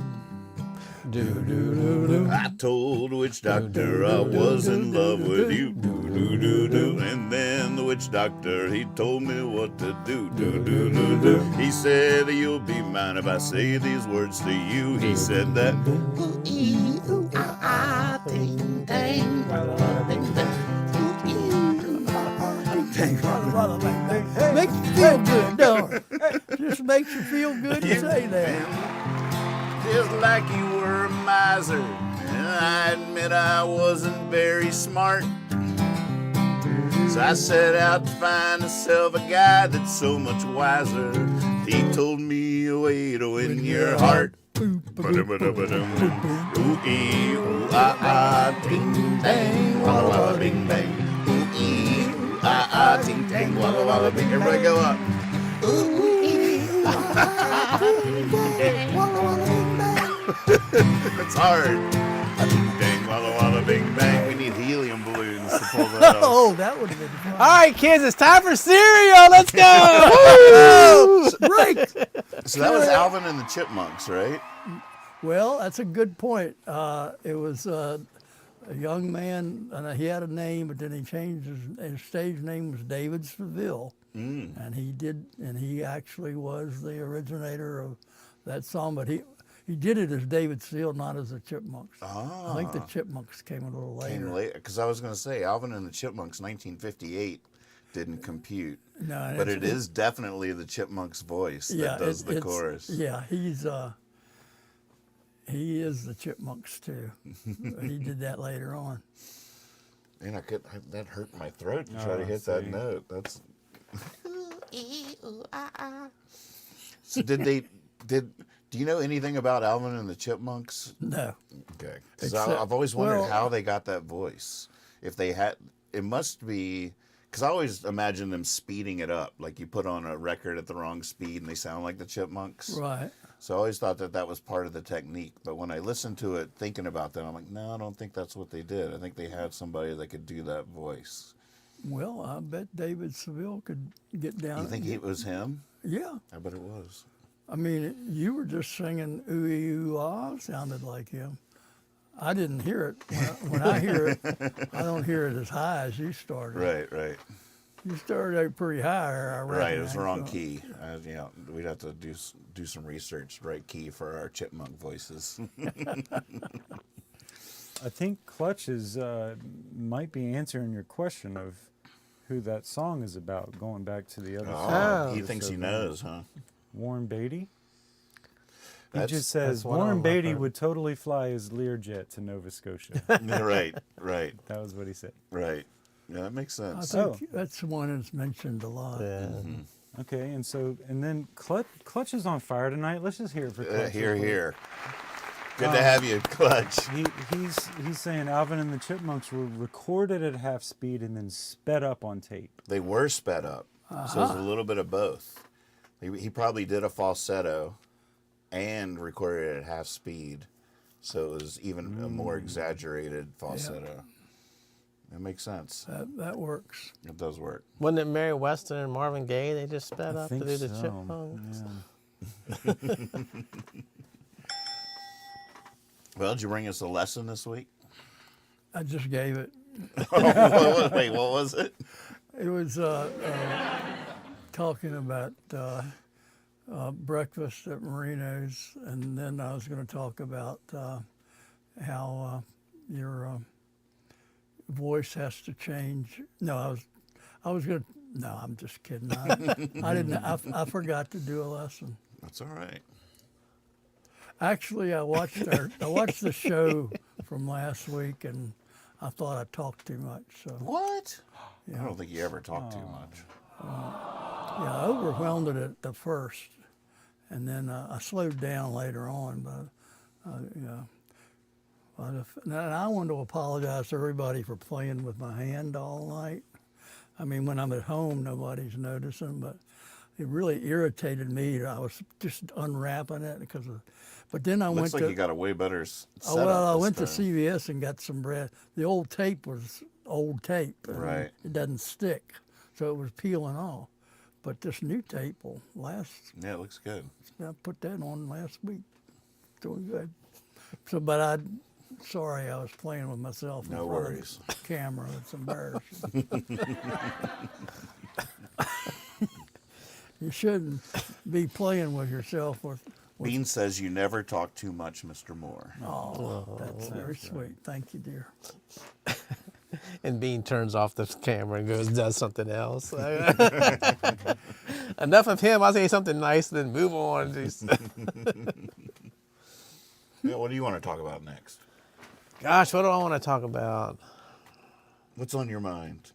do. I told the witch doctor I was in love with you. Do do do do. And then the witch doctor he told me what to do. Do do do do. He said you'll be mine if I say these words to you. He said that. Ooh ee ooh ah ah ding dang. Makes you feel good, don't it? Just makes you feel good to say that. Just like you were a miser, and I admit I wasn't very smart. So I set out to find myself a guy that's so much wiser. He told me a way to win your heart. Ooh ee ooh ah ah ding dang walla walla bing bang. Ooh ee ooh ah ah ding dang walla walla bing. Everybody go up. Ooh It's hard. Ding, walla, walla, bing, bang. We need helium balloons to pull that off. Oh, that would have been fun. All right, kids, it's time for cereal. Let's go. Break. So that was Alvin and the Chipmunks, right? Well, that's a good point. It was a young man, and he had a name, but then he changed his stage name was David Seville, and he actually was the originator of that song. But he did it as David Seville, not as the Chipmunks. I think the Chipmunks came a little later. Because I was going to say Alvin and the Chipmunks, 1958, didn't compute. No, but it is definitely the Chipmunks' voice that does the chorus. Yeah, he is the Chipmunks too. He did that later on. And that hurt my throat to try to hit that note. That's. So do you know anything about Alvin and the Chipmunks? No. Okay. Because I've always wondered how they got that voice. If they had, it must be. Because I always imagine them speeding it up, like you put on a record at the wrong speed and they sound like the Chipmunks. Right. So I always thought that was part of the technique. But when I listened to it, thinking about that, I'm like, no, I don't think that's what they did. I think they had somebody that could do that voice. Well, I bet David Seville could get down. You think it was him? Yeah. I bet it was. I mean, you were just singing ooh, ah, sounded like him. I didn't hear it. When I hear it, I don't hear it as high as you started. Right. You started out pretty high. I reckon. Right, it was the wrong key. We'd have to do some research, right key for our chipmunk voices. I think Clutch might be answering your question of who that song is about, going back to the other song. He thinks he knows, huh? Warren Beatty? He That's- just says that's one Warren of 'em I've Beatty heard. would totally fly his Learjet to Nova Scotia. Right. That was what he said. Right. Yeah, that makes I sense. think that's the one that's mentioned a lot. Yeah. Okay, and then Clutch is on fire tonight. Let's just hear it for Clutch. Here. Good to have you, Clutch. He's saying Alvin and the Chipmunks were recorded at half speed and then sped up on tape. They were sped up, so it was a little bit of both. He probably did a falsetto and recorded it at half speed, so it was even a more exaggerated falsetto. It makes sense. That works. It does work. Wasn't it Mary Weston and Marvin Gaye? They just sped up to think do the so, Chipmunks. yeah. Well, did you bring us a lesson this week? I just gave it. Wait, what was it? It was talking about breakfast at Marino's, and then I was going to talk about how your voice has to change. No, I was going to. No, I'm just kidding. I didn't. I forgot to do a lesson. That's all right. Actually, I watched the show from last week, and I thought I talked too much. So What? I don't think you ever talk too much. yeah, I overwhelmed it at the first, and then I slowed down later on. But and I want to apologize to everybody for playing with my hand all night. I mean, when I'm at home, nobody's noticing, but it really irritated me. I was just unwrapping it because of. But then I Looks went like to. you got a way better setup. Oh, well, I this went to time. CVS and got some bread. The old tape was old tape. And Right. It doesn't stick, so it was peeling off. But this new tape will last. Yeah, it looks good. I put that on last week. Doing good. So, sorry, I was playing with myself in No front worries. of the camera. It's embarrassing. You shouldn't be playing with yourself with. Bean says you never talk too much, Mr. Moore. Oh, that's very sweet. Thank you, dear. And Bean turns off the camera and does something else. Enough of him. I'll say something nice, then move on. Yeah, what do you want to talk about next? Gosh, what do I want to talk about? What's on your mind?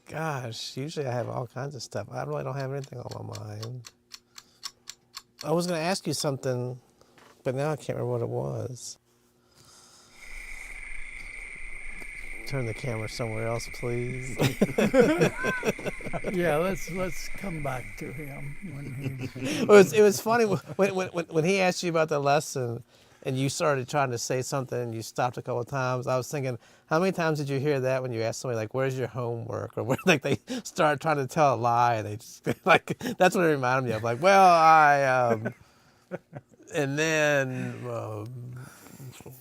Gosh, usually I have all kinds of stuff. I really don't have anything on my mind. I was going to ask you something, but now I can't remember what it was. Turn the camera somewhere else, please. Yeah, let's come back to him when he's. It was funny when he asked you about the lesson, and you started trying to say something, and you stopped a couple of times. I was thinking, how many times did you hear that when you asked somebody like, "Where's your homework?" Or where like they start trying to tell a lie, and they just like that's what it reminded me of. Like, well, and then.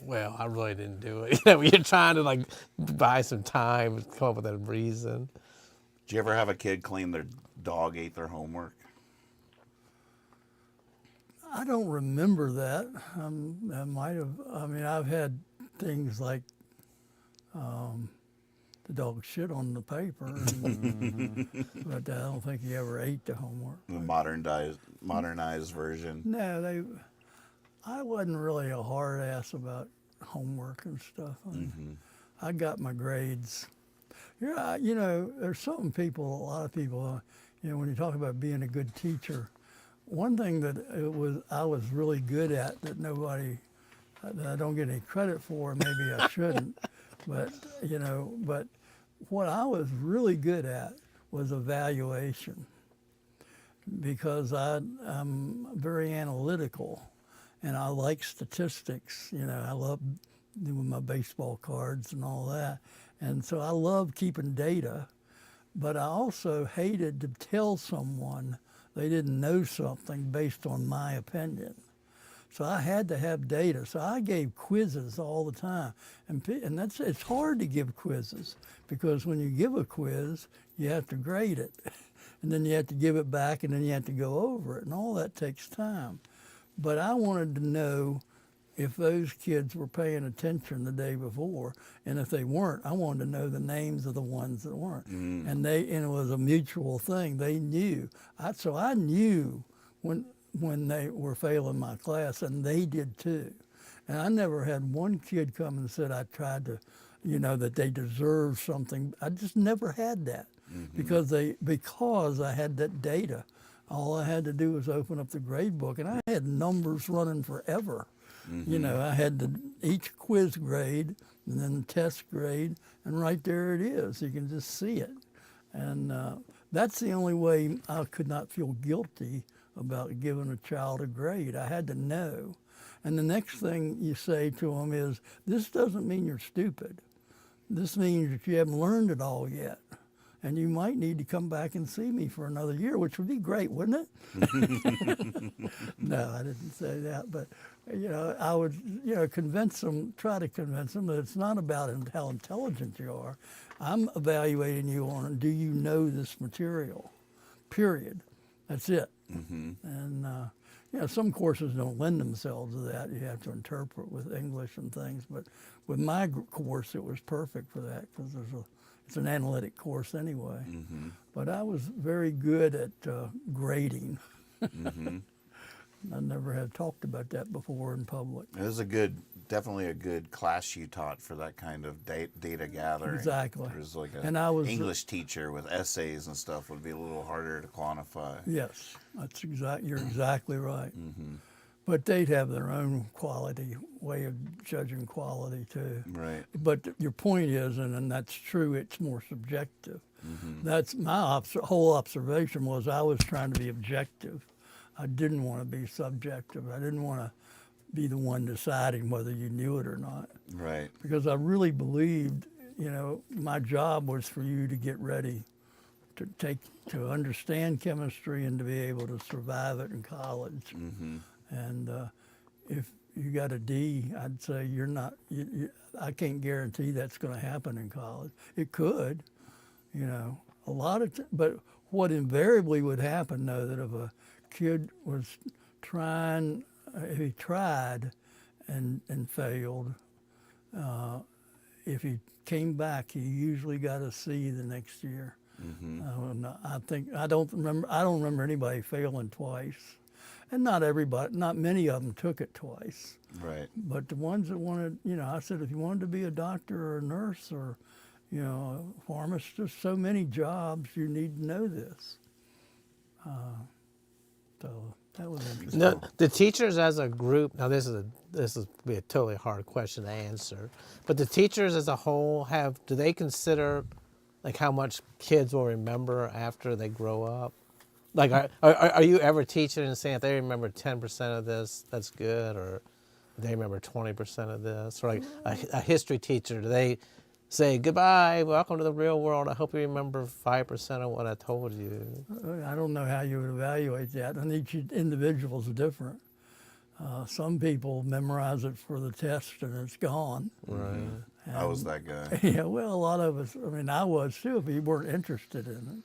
Well, I really didn't do it. You're trying to like buy some time, come up with a reason. Did you ever have a kid claim their dog ate their homework? I don't remember that. I might have. I mean, I've had things like the dog shit on the paper, but I don't think he ever ate the homework. The modernized version. No, I wasn't really a hard ass about homework and stuff. I got my grades. Yeah, you know, there's a lot of people, you know, when you talk about being a good teacher, one thing that I was really good at that I don't get any credit for, maybe I shouldn't, but what I was really good at was evaluation, because I'm very analytical. And I like statistics, you know, I love doing my baseball cards and all that. And so I love keeping data, but I also hated to tell someone they didn't know something based on my opinion. So I had to have data. So I gave quizzes all the time. And it's hard to give quizzes, because when you give a quiz, you have to grade it. And then you have to give it back, and then you have to go over it. And all that takes time. But I wanted to know if those kids were paying attention the day before, and if they weren't, I wanted to know the names of the ones that weren't. And it was a mutual thing. They knew. So I knew when they were failing my class, and they did too. And I never had one kid come and said I tried to, you know, that they deserved something. I just never had that, because I had that data. All I had to do was open up the grade book, and I had numbers running forever. You know, I had each quiz grade, and then the test grade, and right there it is. You can just see it. And that's the only way I could not feel guilty about giving a child a grade. I had to know. And the next thing you say to them is, this doesn't mean you're stupid. This means that you haven't learned it all yet. And you might need to come back and see me for another year, which would be great, wouldn't it? No, I didn't say that. But, you know, I would, you know, try to convince them that it's not about how intelligent you are. I'm evaluating you on, do you know this material? Period. That's it. And, you know, some courses don't lend themselves to that. You have to interpret with English and things. But with my course, it was perfect for that, because it's an analytic course anyway. But I was very good at grading. I never had talked about that before in public. It was definitely a good class you taught for that kind of data gathering. Exactly. It was like And I was English teacher with essays and stuff would be a little harder to quantify. Yes, you're exactly right. But they'd have their own way of judging quality too. Right. But your point is, and that's true, it's more subjective. That's my whole observation was I was trying to be objective. I didn't want to be subjective. I didn't want to be the one deciding whether you knew it or not. Right. Because I really believed, you know, my job was for you to get ready to understand chemistry and to be able to survive it in college. And if you got a D, I'd say you're not. I can't guarantee that's going to happen in college. It could, you know, but what invariably would happen, though, that if a kid was if he tried and failed, if he came back, he usually got a C the next year. I don't remember anybody failing twice. And not many of them took it twice. Right. But the ones that wanted, you know, I said, if you wanted to be a doctor or a nurse or, you know, a pharmacist, there's so many jobs, you need to know this. So that was interesting. No, the teachers as a group, now this is be a totally hard question to answer, but the teachers as a whole do they consider like how much kids will remember after they grow up? Like, are you ever teaching and saying if they remember 10% of this, that's good, or they remember 20% of this? Or like a history teacher, do they say, goodbye, welcome to the real world, I hope you remember 5% of what I told you? I don't know how you would evaluate that, and each individual is different. Some people memorize it for the test and it's gone. Right. I was that guy. Yeah, well, a lot of us, I mean, I was too, if you weren't interested in it.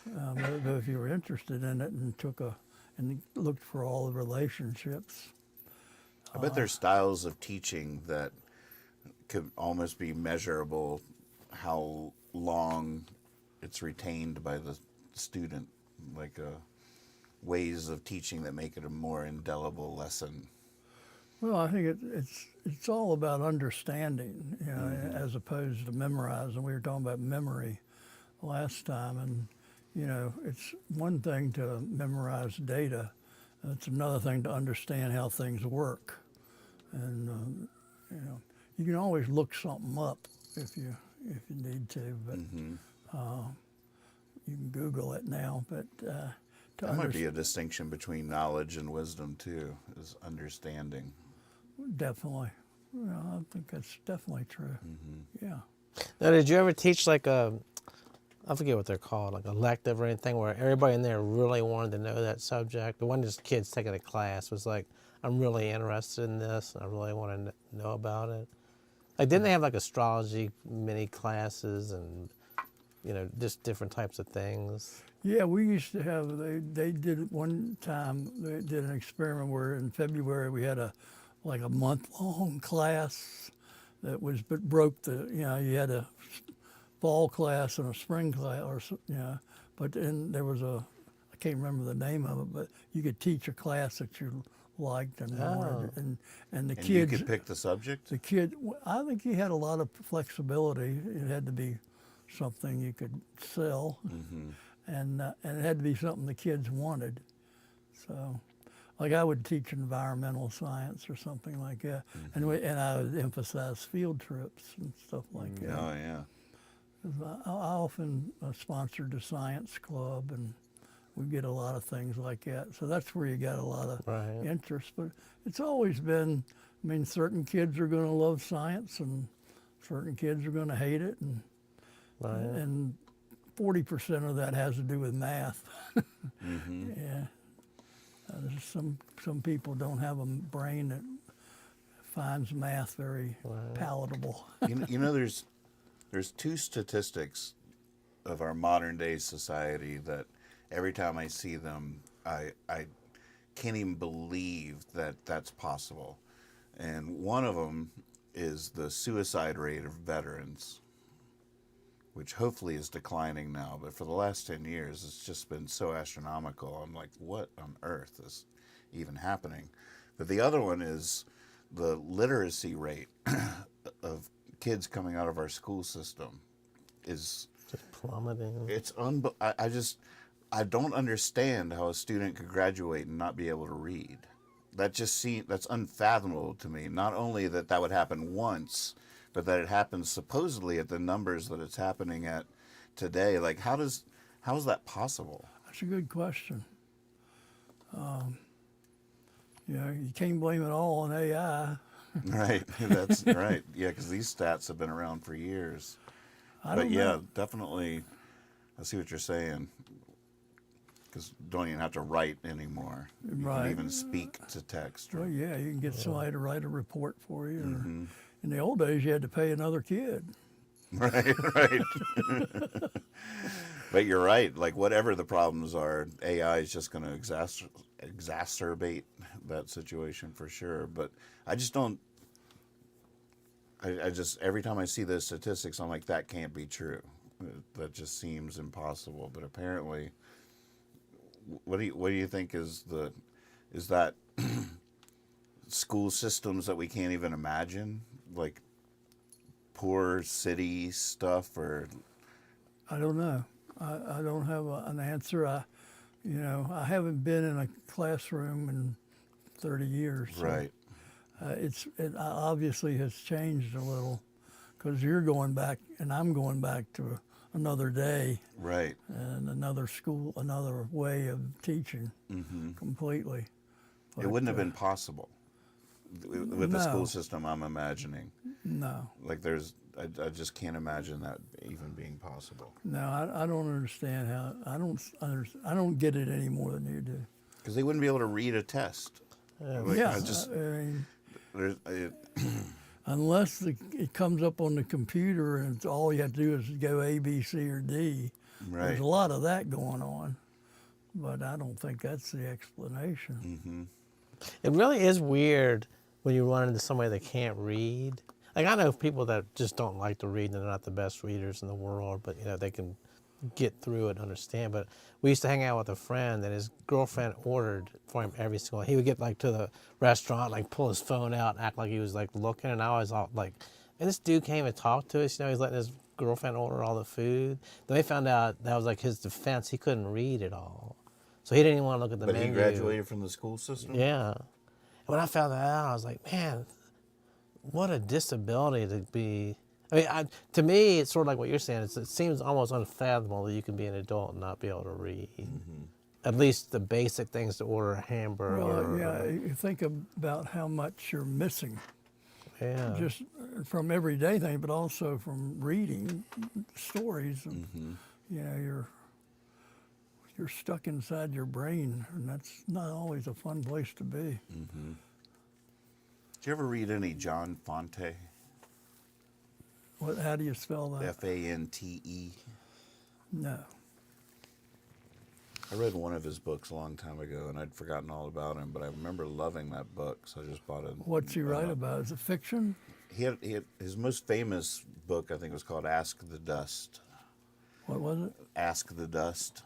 But if you were interested in it and looked for all the relationships. I bet there's styles of teaching that could almost be measurable how long it's retained by the student, like ways of teaching that make it a more indelible lesson. Well, I think it's all about understanding, you know, as opposed to memorizing. We were talking about memory last time, and you know, it's one thing to memorize data. It's another thing to understand how things work, and you know, you can always look something up if you need to, but you can Google it now. But that might be a distinction between knowledge and wisdom too, is understanding. Definitely. Yeah, I think that's definitely true. Yeah. Now, did you ever teach like I forget what they're called, like elective or anything, where everybody in there really wanted to know that subject? The one just kids taking a class was like, I'm really interested in this, and I really want to know about it. Like, didn't they have like astrology mini classes and, you know, just different types of things? Yeah, we used to have, they did it one time, they did an experiment where in February we had a month-long class that was, but broke the, you know, you had a fall class and a spring class, or, you know, but then there was I can't remember the name of it, but you could teach a class that you liked and wanted, and the kids. You could pick the subject? I think you had a lot of flexibility. It had to be something you could sell, and it had to be something the kids wanted. So, like I would teach environmental science or something like that, and I would emphasize field trips and stuff like that. Oh yeah. I often sponsored a science club, and we get a lot of things like that. So that's where you got a lot of interest. But it's always been, I mean, certain kids are going to love science, and certain kids are going to hate it, and 40% of that has to do with math. Yeah. There's some people don't have a brain that finds math very palatable. You know, there's two statistics of our modern day society that every time I see them, I can't even believe that that's possible. And one of them is the suicide rate of veterans, which hopefully is declining now, but for the last 10 years, it's just been so astronomical. I'm like, what on earth is even happening? But the other one is the literacy rate of kids coming out of our school system is just plummeting. It's I don't understand how a student could graduate and not be able to read. That's unfathomable to me. Not only that would happen once, but that it happens supposedly at the numbers that it's happening at today. Like, how is that possible? That's a good question. You know, you can't blame it all on AI. Right, that's right. Yeah, because these stats have been around for years. But yeah, definitely, I see what you're saying. Because don't even have to write anymore. You can even speak to text. Well, yeah, you can get somebody to write a report for you. Or, in the old days, you had to pay another kid. Right. But you're right. Like, whatever the problems are, AI is just going to exacerbate that situation for sure. But I just don't. I just, every time I see those statistics, I'm like, that can't be true. That just seems impossible. But apparently, what do you think is that school systems that we can't even imagine, like poor city stuff, or? I don't know. I don't have an answer. I haven't been in a classroom in 30 years. So right. It obviously has changed a little, because you're going back and I'm going back to another day Right. and another school, another way of teaching completely. It wouldn't have been possible with the No. school system I'm imagining. No, Like I just can't imagine that even being possible. no, I don't understand how, I don't get it any more than you do. Because they wouldn't be able to read a test. Like, Yeah, I mean, it, unless it comes up on the computer and it's all you have to do is go A, B, C, or D. right. There's a lot of that going on, but I don't think that's the explanation. It really is weird when you run into somebody that can't read. Like, I know people that just don't like to read and they're not the best readers in the world, but, you know, they can get through it and understand. But we used to hang out with a friend that his girlfriend ordered for him every single. He would get like to the restaurant, like pull his phone out and act like he was like looking, and I was all like, and this dude came and talked to us. You know, he's letting his girlfriend order all the food. Then we found out that was like his defense. He couldn't read at all, so he didn't even want to look at the But menu. he graduated from the school system? Yeah. And when I found that out, I was like, man, what a disability to be. I mean, to me, it's sort of like what you're saying. It seems almost unfathomable that you can be an adult and not be able to read. At least the basic things to order a hamburger. Well, yeah, you think about how much you're missing, Yeah. just from everyday things, but also from reading stories. And, you know, you're stuck inside your brain, and that's not always a fun place to be. Did you ever read any John Fante? How do you spell that? Fante. No. I read one of his books a long time ago, and I'd forgotten all about him, but I remember loving that book, so I just bought it. What's he write about? Is it fiction? He had his most famous book, I think, was called Ask the Dust. What was it? Ask the Dust.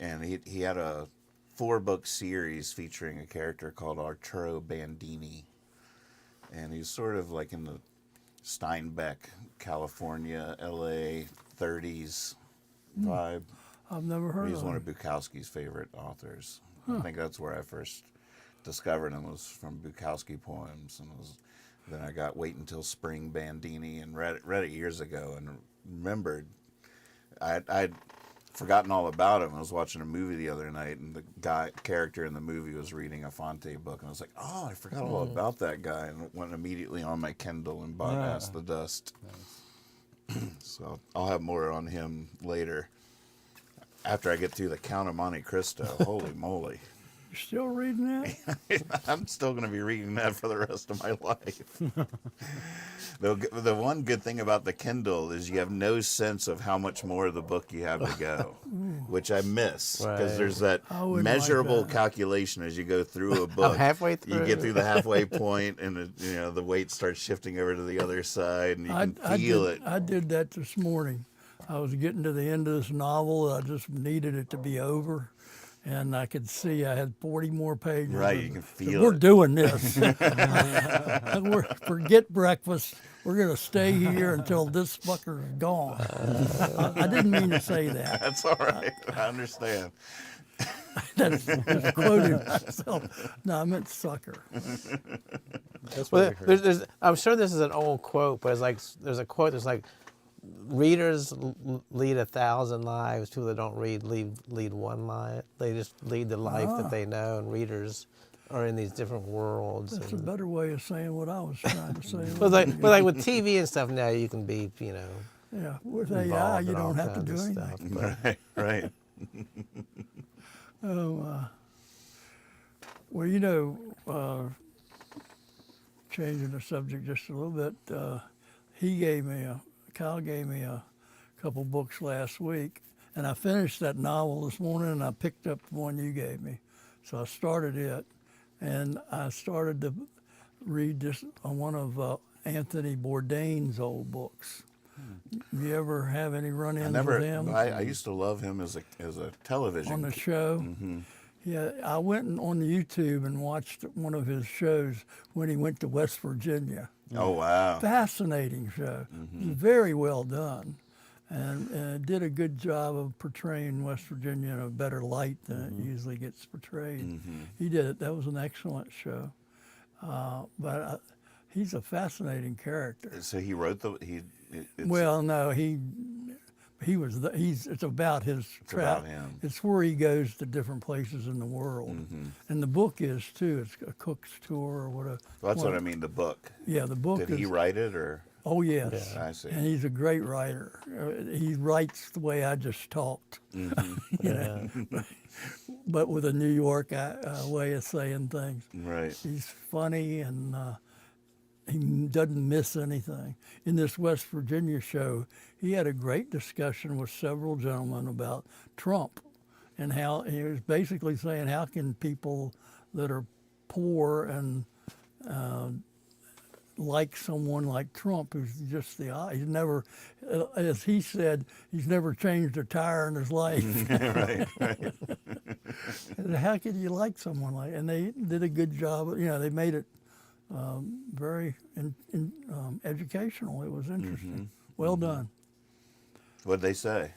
And he had a 4-book series featuring a character called Arturo Bandini. And he's sort of like in the Steinbeck, California, LA, 30s vibe. I've never heard He's of one him. of Bukowski's favorite authors. I think that's where I first discovered him, was from Bukowski poems. And then I got Wait Until Spring Bandini and read it years ago and remembered. I'd forgotten all about him. I was watching a movie the other night, and the character in the movie was reading a Fante book, and I was like, oh, I forgot all about that guy, and went immediately on my Kindle and bought Ask the Dust. So I'll have more on him later. After I get through the Count of Monte Cristo, holy moly. You're still reading that? I'm still going to be reading that for the rest of my life. The one good thing about the Kindle is you have no sense of how much more of the book you have to go, which I miss, because Right. there's that I wouldn't measurable like that. calculation as you go through a book. halfway through. You get through the halfway point, and the weight starts shifting over to the other side, and you can feel it. I did that this morning. I was getting to the end of this novel. I just needed it to be over. And I could see I had 40 more pages. Right, you can feel We're it. doing this. Forget breakfast. We're going to stay here until this fucker's gone. I didn't mean to say that. That's all right. I understand. That's just quoting myself. No, I meant sucker. That's what Well, I heard. I'm sure this is an old quote, but it's like there's a quote that's like, readers lead 1,000 lives. People that don't read lead one life. They just lead the life that they know, and readers are in these different worlds. That's a and, better way of saying what I was trying to say. but like with TV and stuff now, you can be Yeah, with AI, involved you in all don't have to kinds do of anything. stuff. Right, right. Well, changing the subject just a little bit, Kyle gave me a couple books last week, and I finished that novel this morning, and I picked up the one you gave me. So I started it, and I started to read this on one of Anthony Bourdain's old books. You ever have any run-ins with him? I used to love him as a television On the show? Yeah, I went on YouTube and watched one of his shows when he went to West Virginia. Oh wow! Fascinating show. Very well done, and it did a good job of portraying West Virginia in a better light than it usually gets portrayed. He did it. That was an excellent show. But he's a fascinating character. So he wrote Well, no, he It's about his travel. about him. It's where he goes to different places in the world, and the book is too. It's a cook's tour or whatever. Well, that's what I mean. The book. Yeah, the book. Did he write it or? Oh yes, I see. And he's a great writer. He writes the way I just talked, you know, but with a New York way of saying things. Right. He's funny and he doesn't miss anything. In this West Virginia show, he had a great discussion with several gentlemen about Trump and how he was basically saying, how can people that are poor and like someone like Trump, who's just he's never, as he said, he's never changed a tire in his life. Right. And how could you like someone like? And they did a good job. You know, they made it very educational. It was interesting. Well done. What'd they say?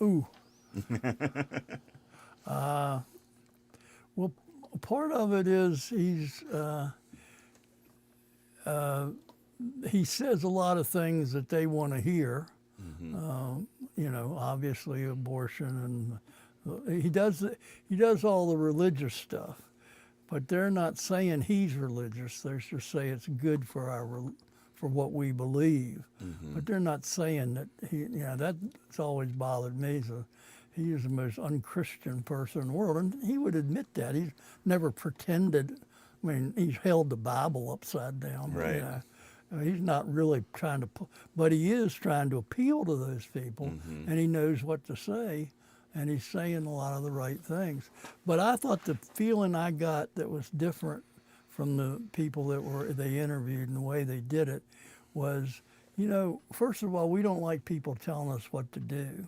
Ooh. Well, part of it is he says a lot of things that they want to hear. You know, obviously abortion, and he does all the religious stuff, but they're not saying he's religious. They're just saying it's good for for what we believe, but they're not saying that he. You know, that's always bothered me. So he is the most unchristian person in the world, and he would admit that. He's never pretended. I mean, he's held the Bible upside down. Right. You know, he's not really trying to, but he is trying to appeal to those people, and he knows what to say, and he's saying a lot of the right things. But I thought the feeling I got that was different from the people that they interviewed and the way they did it was, you know, first of all, we don't like people telling us what to do.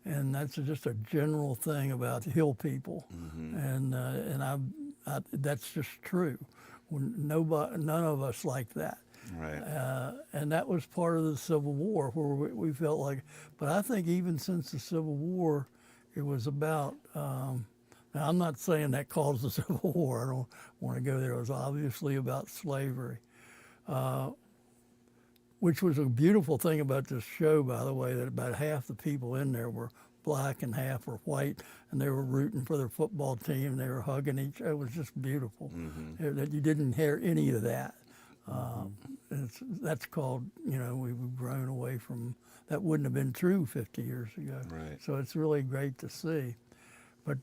And that's just a general thing about hill people, and that's just true. None of us like that. Right. And that was part of the Civil War, where we felt like. But I think even since the Civil War, it was about. Now I'm not saying that caused the Civil War. I don't want to go there. It was obviously about slavery, which was a beautiful thing about this show, by the way, that about half the people in there were black and half were white, and they were rooting for their football team. They were hugging each other. It was just beautiful. That you didn't hear any of that. That's called, you know, we've grown away from, that wouldn't have been true 50 years ago. Right. So it's really great to see. But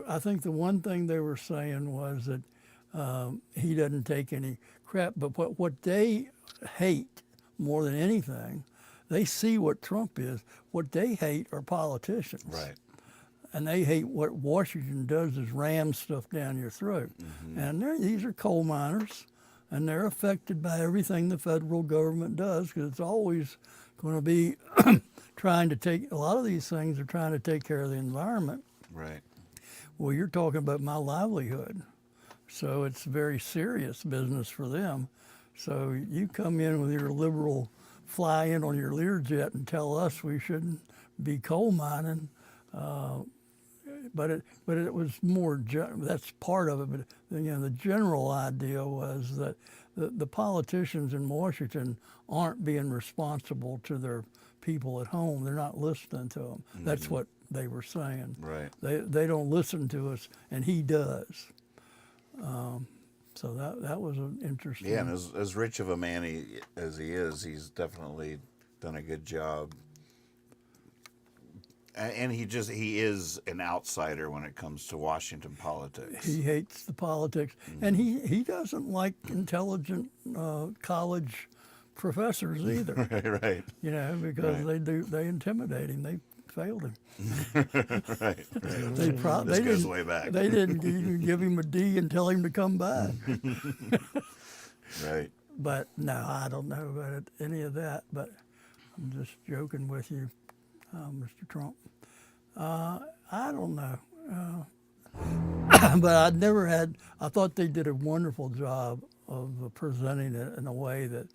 I think the one thing they were saying was that he doesn't take any crap, but what they hate more than anything, they see what Trump is. What they hate are politicians. Right. And they hate what Washington does is ram stuff down your throat. And these are coal miners, and they're affected by everything the federal government does, because it's always going to be trying to take, a lot of these things are trying to take care of the environment. Right. Well, you're talking about my livelihood. So it's very serious business for them. So you come in with your liberal fly in on your Learjet and tell us we shouldn't be coal mining. But it was more, that's part of it. But you know, the general idea was that the politicians in Washington aren't being responsible to their people at home. They're not listening to them. That's what they were saying. Right. They don't listen to us, and he does. So that was an interesting. Yeah, and as rich of a man as he is, he's definitely done a good job. And he is an outsider when it comes to Washington politics. He hates the politics, and he doesn't like intelligent college professors either. Right. You know, because they intimidate him. They failed him. Right. This goes way back. They didn't even give him a D and tell him to come back. Right. But no, I don't know about any of that. But I'm just joking with you, Mr. Trump. I don't know. But I thought they did a wonderful job of presenting it in a way that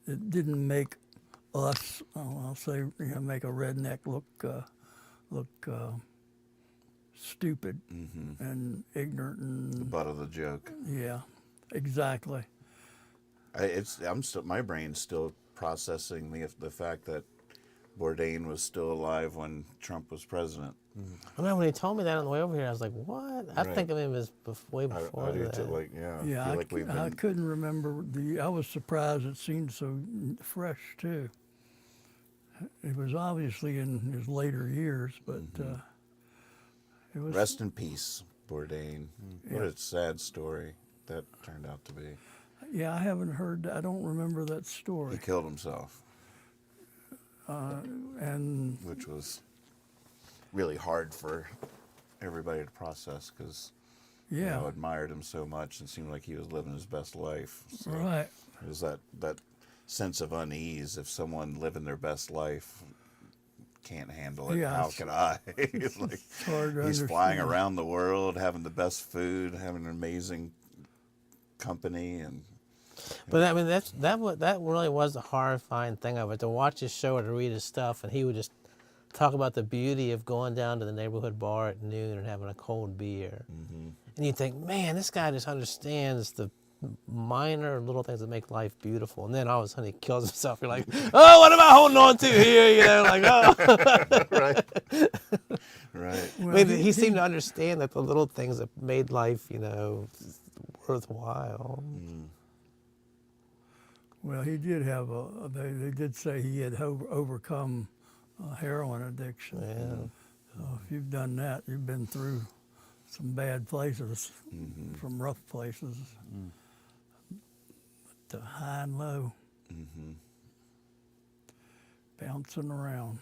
it didn't make us, I'll say, make a redneck look stupid and ignorant and The butt of the joke. Yeah, exactly. My brain's still processing the fact that Bourdain was still alive when Trump was president. I remember when he told me that on the way over here, I was like, what? I think of him as way before I do that. too, like, yeah. Yeah, I feel like we've I been, couldn't remember I was surprised it seemed so fresh too. It was obviously in his later years, but it was. rest in peace, Bourdain. What a sad story that turned out to be. Yeah, I haven't heard. I don't remember that He story. killed himself, And which was really hard for everybody to process because yeah, admired him so much and seemed like he was living his best life. So right. it was that sense of unease if someone living their best life can't handle it. Yeah, How can I? It's like hard to he's flying understand. around the world, having the best food, having an amazing company, and But I mean, that really was the horrifying thing of it, to watch his show or to read his stuff, and he would just talk about the beauty of going down to the neighborhood bar at noon and having a cold beer. And you think, man, this guy just understands the minor little things that make life beautiful. And then all of a sudden he kills himself. You're like, oh, what am I holding on to here? You know, like, oh. right. I mean, he seemed to understand that the little things that made life, worthwhile. Well, he did have they did say he had overcome heroin addiction. Yeah. So if you've done that, you've been through some bad places, some rough places, to high and low, bouncing around.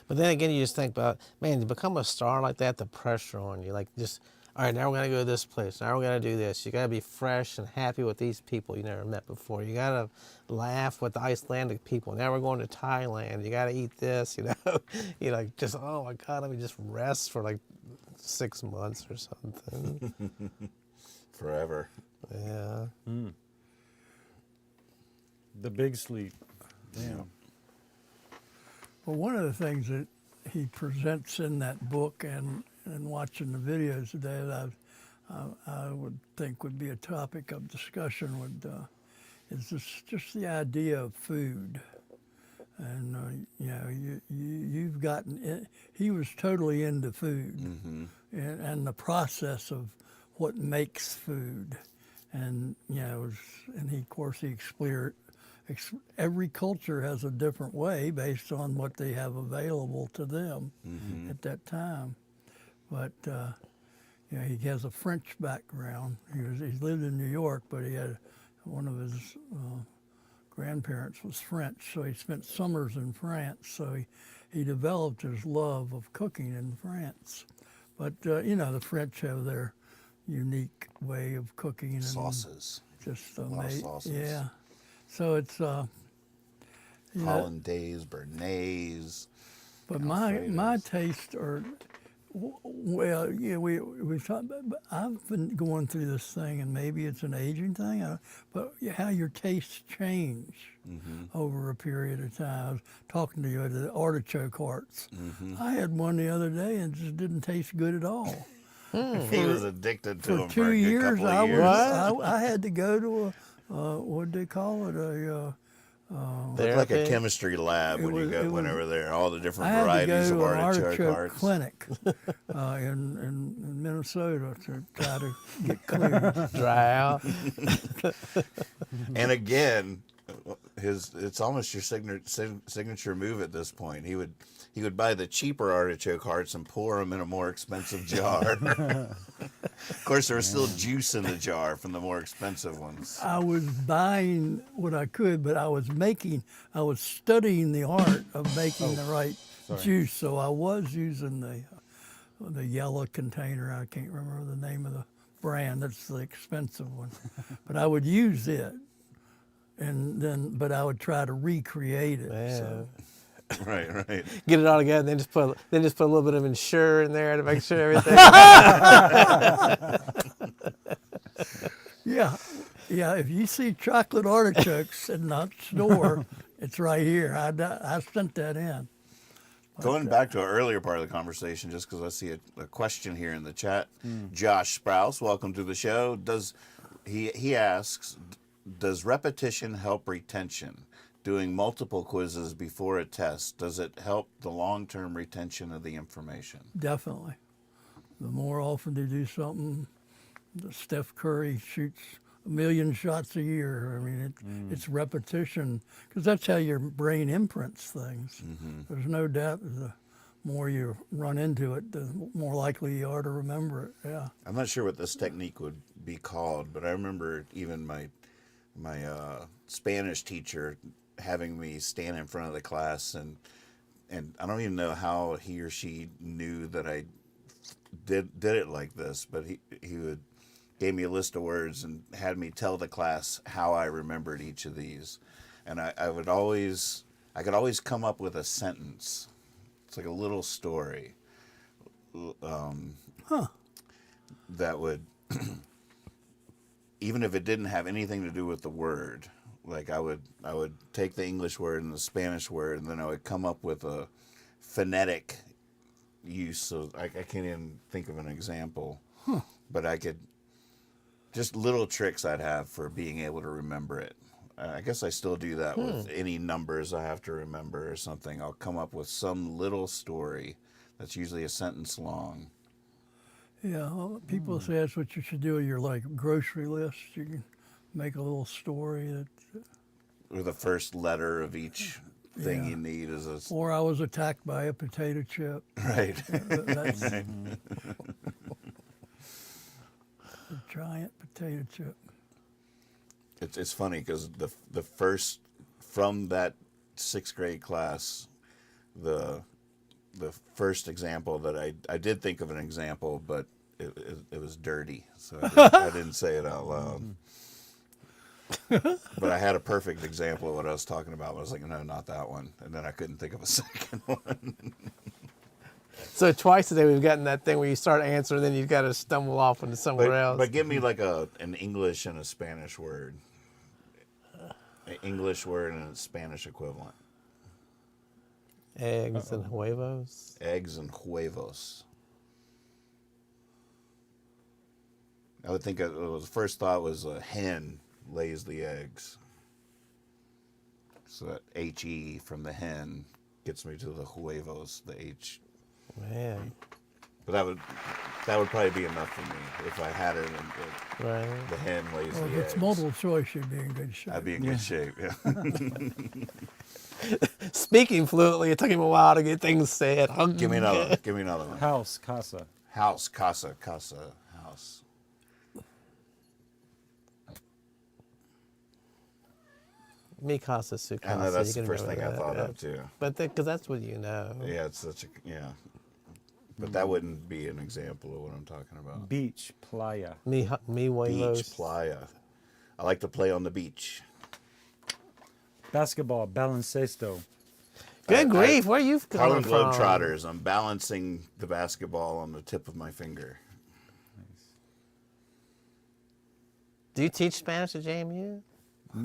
But then again, you just think about, man, to become a star like that, the pressure on you, like just, all right, now we're going to go to this place. Now we're going to do this. You got to be fresh and happy with these people you never met before. You got to laugh with the Icelandic people. Now we're going to Thailand. You got to eat this, You know, just, oh my God, let me just rest for like 6 months or something. Forever. Yeah. The big sleep. Damn. Well, one of the things that he presents in that book and watching the videos today that I would think would be a topic of discussion is just the idea of food. And, you've gotten it. He was totally into food and the process of what makes food. And, and he, of course, he explained every culture has a different way based on what they have available to them at that time. But he has a French background. He's lived in New York, but he had one of his grandparents was French, so he spent summers in France. So he developed his love of cooking in France. But the French have their unique way of cooking and Sauces. Just A lot of sauces. yeah. So it's Hollandaise, Bernaise. But my taste are, well, yeah, we talked. But I've been going through this thing, and maybe it's an aging thing. But how your tastes change over a period of time. I was talking to you at the artichoke hearts. I had one the other day, and it just didn't taste good at all. He was addicted to For them 2 for a good years, couple of years. I had to go to what'd they call it? Looked like a chemistry lab when you got went over there. All the different I had to varieties go of to an artichoke artichoke hearts. clinic in Minnesota to try to get clear. Dry out. And again, it's almost your signature move at this point. He would buy the cheaper artichoke hearts and pour them in a more expensive jar. Of course, there was still juice in the jar from the more expensive ones. I was buying what I could, but I was studying the art of making the right juice. So I was using the yellow container. I can't remember the name of the brand. That's the expensive one. But I would use it, but I would try to recreate it. Yeah. So. Right. Get it all together, and then just put a little bit of Ensure in there to make sure everything. Yeah. If you see chocolate artichokes in the store, it's right here. I sent that in. Going back to an earlier part of the conversation, just because I see a question here in the chat. Josh Sprouse, welcome to the show. He asks, does repetition help retention? doing multiple quizzes before a test, does it help the long-term retention of the information? Definitely. The more often they do something, Steph Curry shoots 1 million shots a year. I mean, it's repetition, because that's how your brain imprints things. There's no doubt the more you run into it, the more likely you are to remember it. Yeah. I'm not sure what this technique would be called, but I remember even my Spanish teacher having me stand in front of the class, and I don't even know how he or she knew that I did it like this, but he would gave me a list of words and had me tell the class how I remembered each of these, and I could always come up with a sentence. It's like a little story that would even if it didn't have anything to do with the word, like I would take the English word and the Spanish word, and then I would come up with a phonetic use of, I can't even think of an example, but I could, just little tricks I'd have for being able to remember it. I guess I still do that with any numbers I have to remember or something. I'll come up with some little story that's usually a sentence long. Yeah, well, people say that's what you should do with your grocery list. You can make a little story that. Or the first letter of each thing you need is a. Or I was attacked by a potato chip. Right. That's a giant potato chip. It's funny because the first, from that 6th grade class, the first example that I did think of an example, but it was dirty, so I didn't say it out loud. But I had a perfect example of what I was talking about. I was like, no, not that one, and then I couldn't think of a second one. So twice today we've gotten that thing where you start answering, then you've got to stumble off into somewhere else. But give me like an English and a Spanish word. An English word and a Spanish equivalent. Eggs and huevos. Eggs and huevos. I would think the first thought was a hen lays the eggs. So that H-E from the hen gets me to the huevos, the H. Man. But that would probably be enough for me if I had it. Right. The hen lays Well, the if eggs. it's multiple choice, you'd be in good shape. I'd be in good shape. Yeah. Speaking fluently, it took him a while to get things said. Give me another. Give me another one. House, casa. House, casa, house. Mi casa, su casa. I know that's you the can first thing I remember thought that. of too. But because that's what you know. Yeah, it's such a But that wouldn't be an example of what I'm talking about. Beach, playa. Mi huevos. Beach, playa. I like to play on the beach. Basketball, baloncesto. Good grief, where you Harlem coming from? Globetrotters. I'm balancing the basketball on the tip of my finger. Do you teach Spanish at JMU? I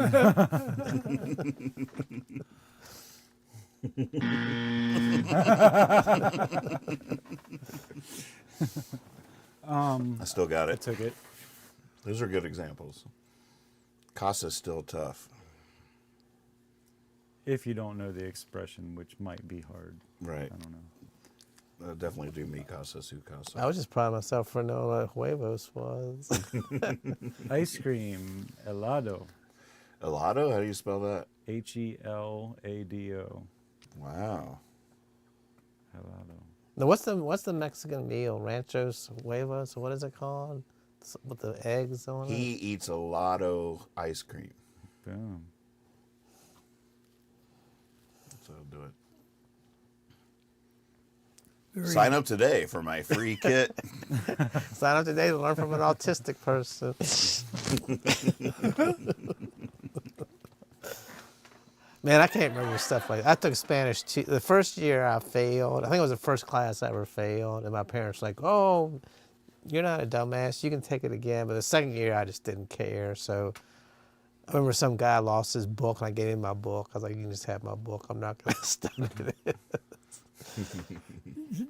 still got I it. took it. Those are good examples. Casa's still tough. If you don't know the expression, which might be hard. Right. I don't know. I'll definitely do mi casa, su casa. I was just proud of myself for knowing what huevos was. Ice cream, helado. Helado? How do you spell that? Helado. Wow. Helado. Now, what's the Mexican meal? Ranchos huevos? What is it called? With the eggs on it? He eats a lotto ice cream. Boom. So I'll do it. Very Sign up today for my free kit. Sign up today to learn from an autistic person. Man, I can't remember stuff like that. I took Spanish too. The first year I failed. I think it was the first class I ever failed. And my parents were like, oh, you're not a dumbass. You can take it again. But the second year I just didn't care. So I remember some guy lost his book and I gave him my book. I was like, you can just have my book. I'm not going to study it.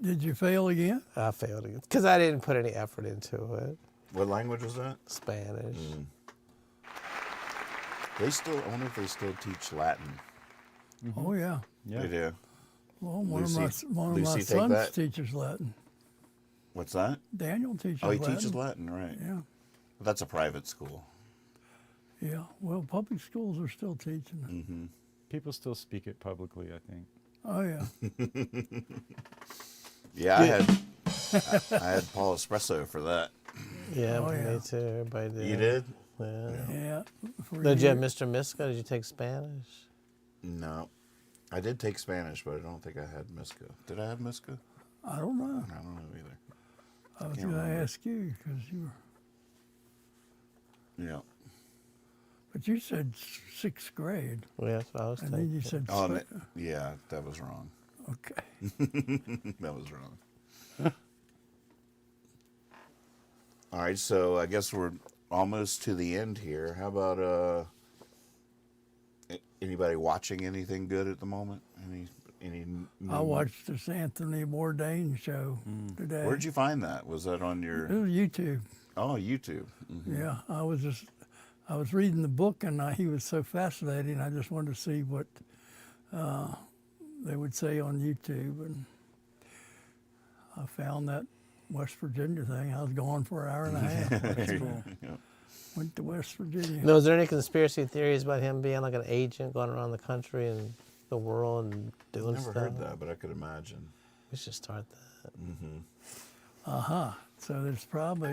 Did you fail again? I failed again because I didn't put any effort into it. What language was that? Spanish. I wonder if they still teach Latin. Oh yeah. Yeah. They do. Well, Lucy- one of my Lucy take sons that? teaches Latin. What's that? Daniel teaches Oh, he Latin. teaches Latin, right? Yeah. That's a private school. Yeah. Well, public schools are still teaching it. Mm-hmm. People still speak it publicly, I think. Oh yeah. Yeah, I had Paul Espresso for that. Yeah, Oh, yeah. me too. Everybody did. You did? Yeah. Yeah. For Did you have years. Mr. Miska? Did you take Spanish? No. I did take Spanish, but I don't think I had Miska. Did I have Miska? I don't know. I don't know either. I was Can't going to remember. ask you because you were. Yeah. But you said sixth grade, Yeah, that's what I was and thinking. then you said. Oh, yeah, that was wrong. Okay. That was wrong. All right, so I guess we're almost to the end here. How about anybody watching anything good at the moment? Any? I watched this Anthony Bourdain show today. Where'd you find that? Was that on your? It was YouTube. Oh, YouTube. Mhm. Yeah, I was reading the book, and he was so fascinating. I just wanted to see what they would say on YouTube, and I found that West Virginia thing. I was gone for an hour and a half. That's cool. Yeah. Went to West Virginia. No, is there any conspiracy theories about him being like an agent going around the country and the world and doing Never stuff? heard that, but I could imagine. We should start that. So there's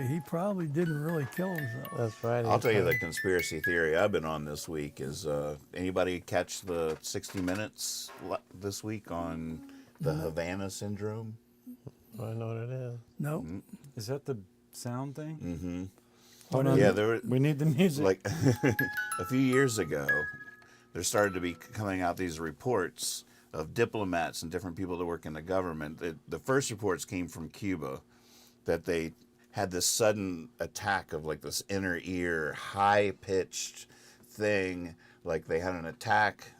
he probably didn't really kill himself. That's right. I'll tell you the conspiracy theory I've been on this week is anybody catch the 60 Minutes this week on the Havana syndrome? I know what it is. Nope. Is that the sound thing? Mm-hmm. Hold on. Yeah, there were, We need the music. like a few years ago, there started to be coming out these reports of diplomats and different people that work in the government. The first reports came from Cuba, that they had this sudden attack of like this inner ear, high-pitched thing. Like they had an attack.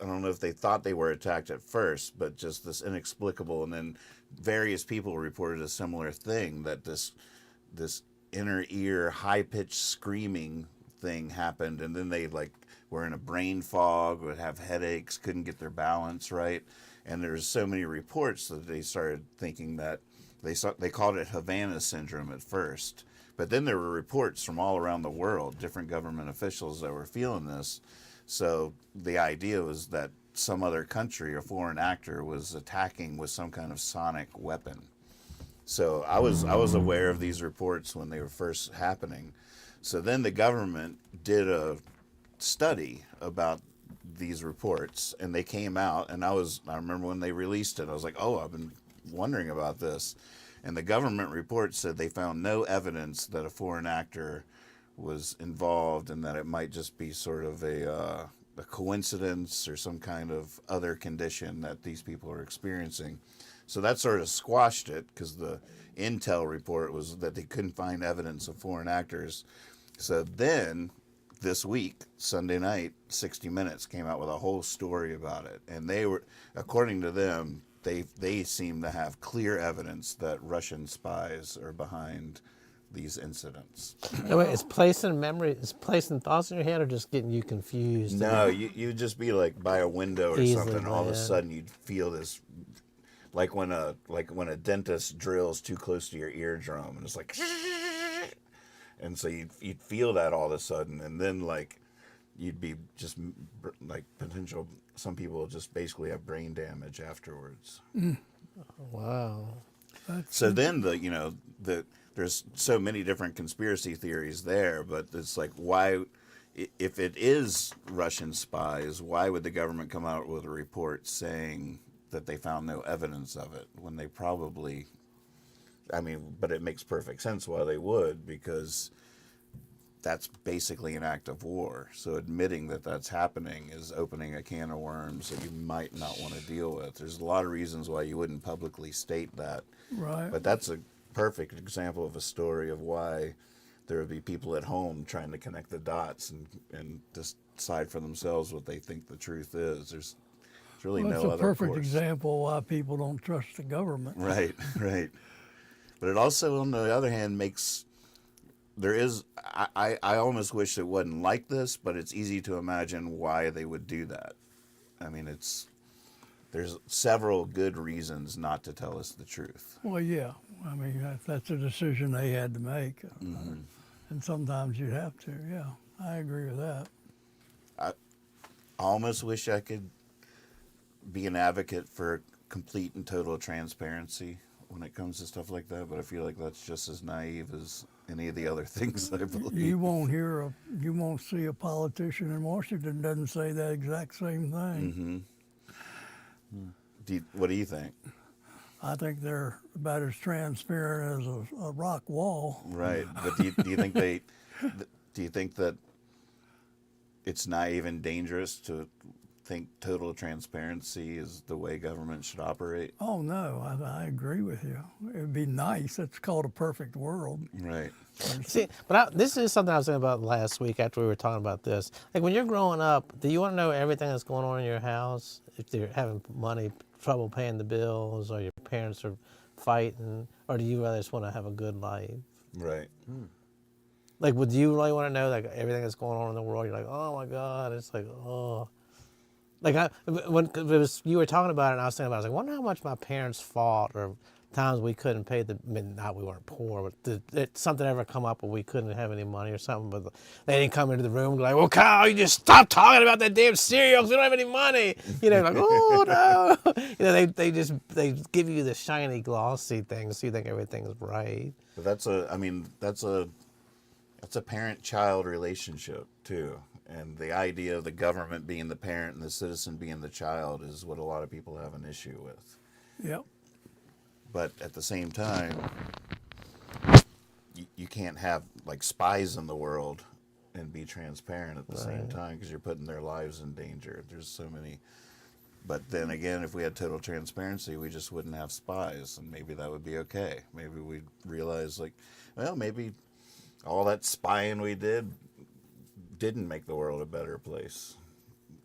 I don't know if they thought they were attacked at first, but just this inexplicable. And then various people reported a similar thing, that this inner ear, high-pitched screaming thing happened. And then they like were in a brain fog, would have headaches, couldn't get their balance right. And there's so many reports that they started thinking that they called it Havana syndrome at first. But then there were reports from all around the world, different government officials that were feeling this. So the idea was that some other country or foreign actor was attacking with some kind of sonic weapon. So I was aware of these reports when they were first happening. So then the government did a study about these reports, and they came out, and I remember when they released it, I was like, oh, I've been wondering about this. And the government report said they found no evidence that a foreign actor was involved, and that it might just be sort of a coincidence or some kind of other condition that these people are experiencing. So that sort of squashed it, because the intel report was that they couldn't find evidence of foreign actors. So then this week, Sunday night, 60 Minutes came out with a whole story about it. And they were, according to them, they seem to have clear evidence that Russian spies are behind these incidents. No, wait, is placing thoughts in your head, or just getting you confused? No, you'd just be like by a window or Easily, something. All of a man. sudden, you'd feel this, like when a dentist drills too close to your eardrum, and it's like, and so you'd feel that all of a sudden, and then like you'd be just like potential. Some people just basically have brain damage afterwards. Wow. So then there's so many different conspiracy theories there, but it's like, why, if it is Russian spies, why would the government come out with a report saying that they found no evidence of it when they probably, but it makes perfect sense why they would, because that's basically an act of war. So admitting that that's happening is opening a can of worms that you might not want to deal with. There's a lot of reasons why you wouldn't publicly state that. Right. But that's a perfect example of a story of why there would be people at home trying to connect the dots and decide for themselves what they think the truth is. There's really Well, no that's a other perfect course. example why people don't trust the government. Right, right. But it also, on the other hand, I almost wish it wasn't like this, but it's easy to imagine why they would do that. I mean, there's several good reasons not to tell us the truth. Well, yeah. I mean, that's a decision they had to make. And sometimes you have to, yeah. I agree with that. I almost wish I could be an advocate for complete and total transparency when it comes to stuff like that, but I feel like that's just as naive as any of the other things I believe. You won't see a politician in Washington doesn't say that exact same thing. What do you think? I think they're about as transparent as a rock wall. Right, but do you think do you think that it's naive and dangerous to think total transparency is the way government should operate? Oh no, I agree with you. It'd be nice. It's called a perfect world. Right. See, but this is something I was thinking about last week after we were talking about this. Like when you're growing up, do you want to know everything that's going on in your house? If you're having trouble paying the bills, or your parents are fighting, or do you rather just want to have a good life? Right. Like, would you really want to know like everything that's going on in the world? You're like, oh my God, it's like, oh. Like when you were talking about it, and I was thinking about it, I was like, I wonder how much my parents fought, or times we couldn't pay not we weren't poor, but did something ever come up where we couldn't have any money or something, but they didn't come into the room like, well, Kyle, you just stop talking about that damn cereal because we don't have any money. You know, like, oh no. You know, they give you the shiny, glossy things so you think everything's right. But that's a parent-child relationship too. And the idea of the government being the parent and the citizen being the child is what a lot of people have an issue with. Yep. But at the same time, you can't have like spies in the world and be transparent at the same time, because you're putting their lives in danger. There's so many. But then again, if we had total transparency, we just wouldn't have spies, and maybe that would be okay. Maybe we'd realize, like, well, maybe all that spying we didn't make the world a better place.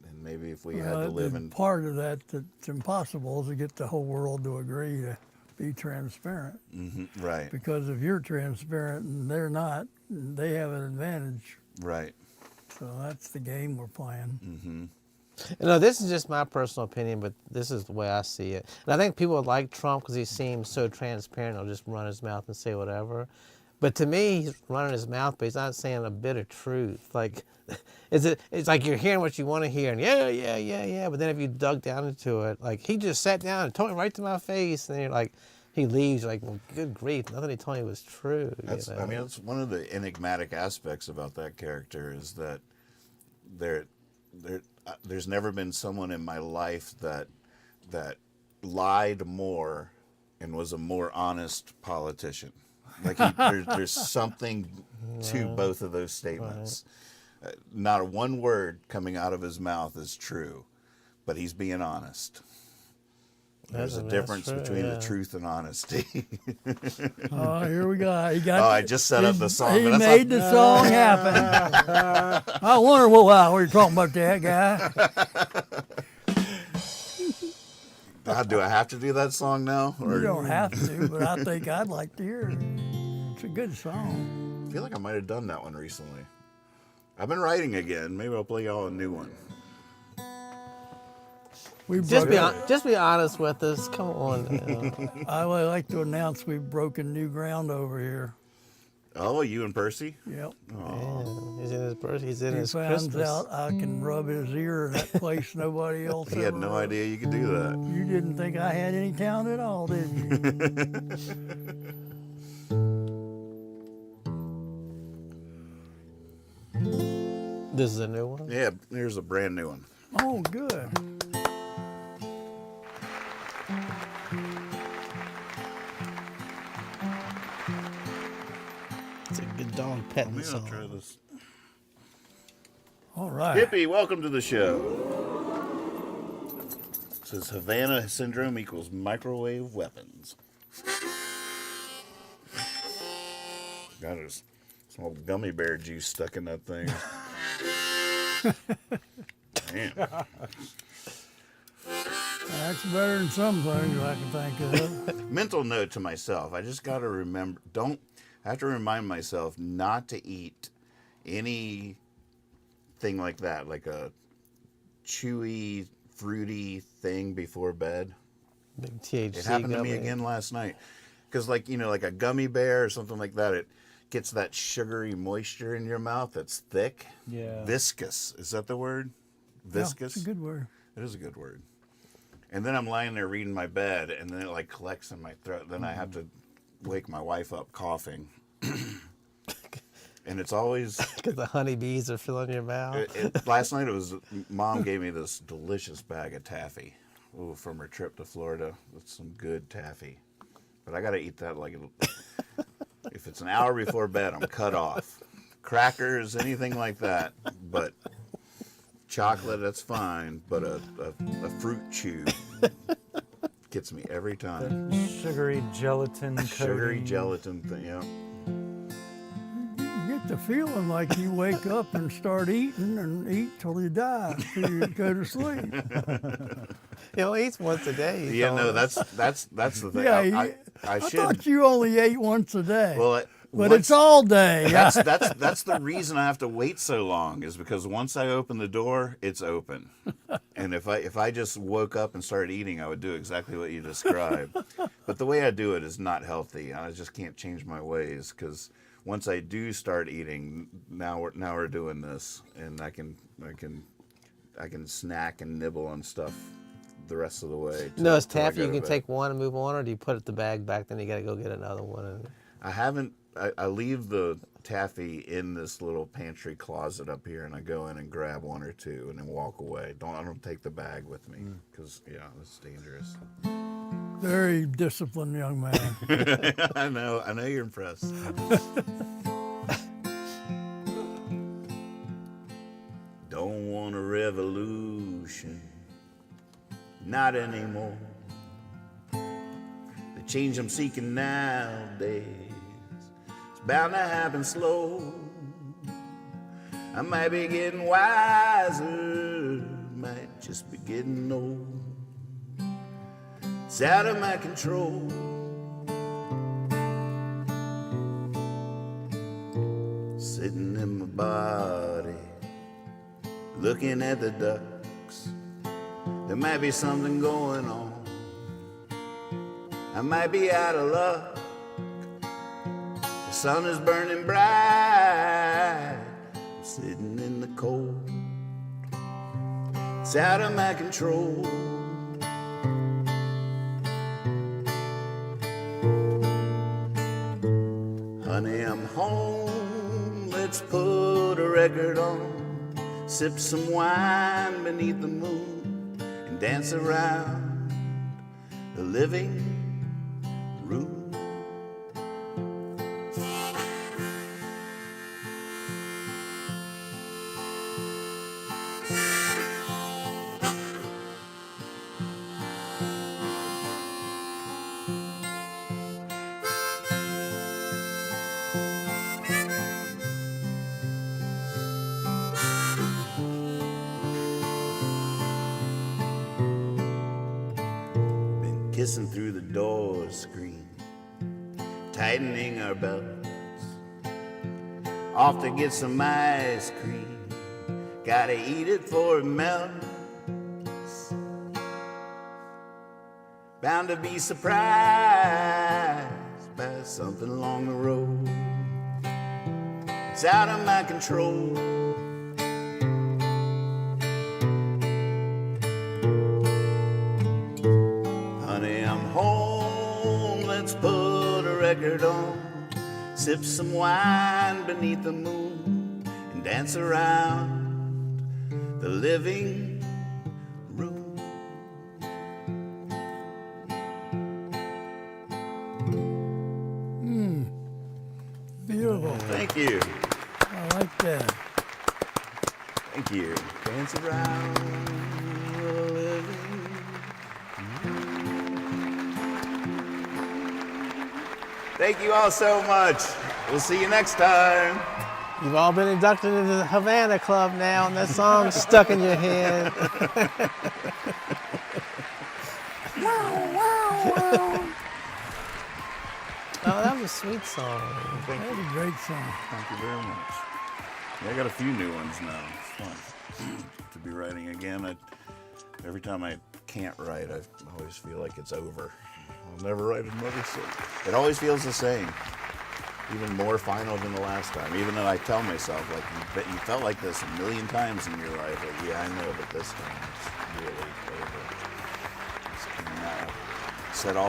And maybe if we had to live in... Part of that's impossible is to get the whole world to agree to be transparent. Right. Because if you're transparent and they're not, they have an advantage. Right. So that's the game we're playing. You know, this is just my personal opinion, but this is the way I see it. And I think people like Trump because he seems so transparent. He'll just run his mouth and say whatever. But to me, he's running his mouth, but he's not saying a bit of truth. Like, it's like you're hearing what you want to hear, and yeah. But then if you dug down into it, like, he just sat down and told me right to my face, and then you're like, he leaves, you're like, well, good grief, nothing he told me was true. That's, you know? I mean, that's one of the enigmatic aspects about that character is that there's never been someone in my life that lied more and was a more honest politician. Like there's something to both of those statements. Right. Not one word coming out of his mouth is true, but he's being honest. There's a difference between the truth and honesty. Oh, here we go. I just set up the song. He made the song happen. I wonder why we're talking about that guy. Do I have to do that song now? Or? You don't have to, but I think I'd like to hear it. It's a good song. I feel like I might have done that one recently. I've been writing again. Maybe I'll play y'all a new one. Just be honest with us. Come on. I would like to announce we've broken new ground over here. Oh, you and Percy? Yep. Oh. Yeah, he's in his birthday. He's in his He Christmas. finds out I can rub his ear in that place nobody else He had no idea you could do that. You didn't think I had any talent at all, did you? This is a new one? Yeah, here's a brand new one. Oh, good. It's a good dog petting Maybe I'll song. try this. All right. Hippie, welcome to the show. It says Havana syndrome equals microwave weapons. Got some old gummy bear juice stuck in that thing. Damn. That's better than some things I can think of. Mental note to myself. I just got to remember, I have to remind myself not to eat anything like that, like a chewy fruity thing before bed. Big THC. It happened to me gummy. again last night. Because, like, you know, like a gummy bear or something like that, it gets that sugary moisture in your mouth that's thick. Yeah. Viscous. Is that the word? Viscous? Yeah, it's a good word. It is a good word. And then I'm lying there reading my bed, and then it, like, collects in my throat. Then I have to wake my wife up coughing. And it's always... Because the honeybees are filling your mouth. Last night, Mom gave me this delicious bag of taffy. Ooh, from her trip to Florida. With some good taffy. But I got to eat that like... If it's an hour before bed, I'm cut off. Crackers, anything like that. But chocolate, that's fine. But a fruit chew gets me every time. Sugary gelatin coating. Sugary gelatin thing, yeah. You get the feeling like you wake up and start eating and eat till you die, till you go to sleep. He only eats once a day. he Yeah, told no, us. that's the thing. Yeah, I I should. thought you only ate once a day. Well, but it's all day. That's the reason I have to wait so long, is because once I open the door, it's open. And if I just woke up and started eating, I would do exactly what you described. But the way I do it is not healthy. I just can't change my ways, because once I do start eating, now we're doing this, and I can snack and nibble on stuff the rest of the way. No, it's till I taffy. go You to can bed. take one and move on, or do you put the bag back, then you got to go get another one? And... I haven't. I leave the taffy in this little pantry closet up here, and I go in and grab one or two, and then walk away. I don't take the bag with me, because it's dangerous. Very disciplined young man. I know you're impressed. Don't want a revolution, not anymore. The change I'm seeking nowadays, it's bound to happen slow. I might be getting wiser, might just be getting old. It's out of my control. Sitting in my body, looking at the ducks. There might be something going on. I might be out of luck. The sun is burning bright. I'm sitting in the cold. It's out of my control. Honey, I'm home. Let's put a record on. Sip some wine beneath the moon and dance around the living room. Kissing through the door screen, tightening our belts. Off to get some ice cream, gotta eat it before it melts. Bound to be surprised by something along the road. It's out of my control. Record on, sip some wine beneath the moon, and dance around the living room. Beautiful. Thank you. I like that. Thank you. Dance around the living room. Thank you all so much. We'll see you next time. You've all been inducted into the Havana Club now, and that song's stuck in your head. Oh, that was a sweet song. Thank That you. was a great song. Thank you very much. Yeah, I got a few new ones now. It's fun to be writing again. Every time I can't write, I always feel like it's over. I'll never write another song. It always feels the same. Even more final than the last time. Even though I tell myself, like, you felt like this a million times in your life. Like, yeah, I know, but this time it's really over. It's said all.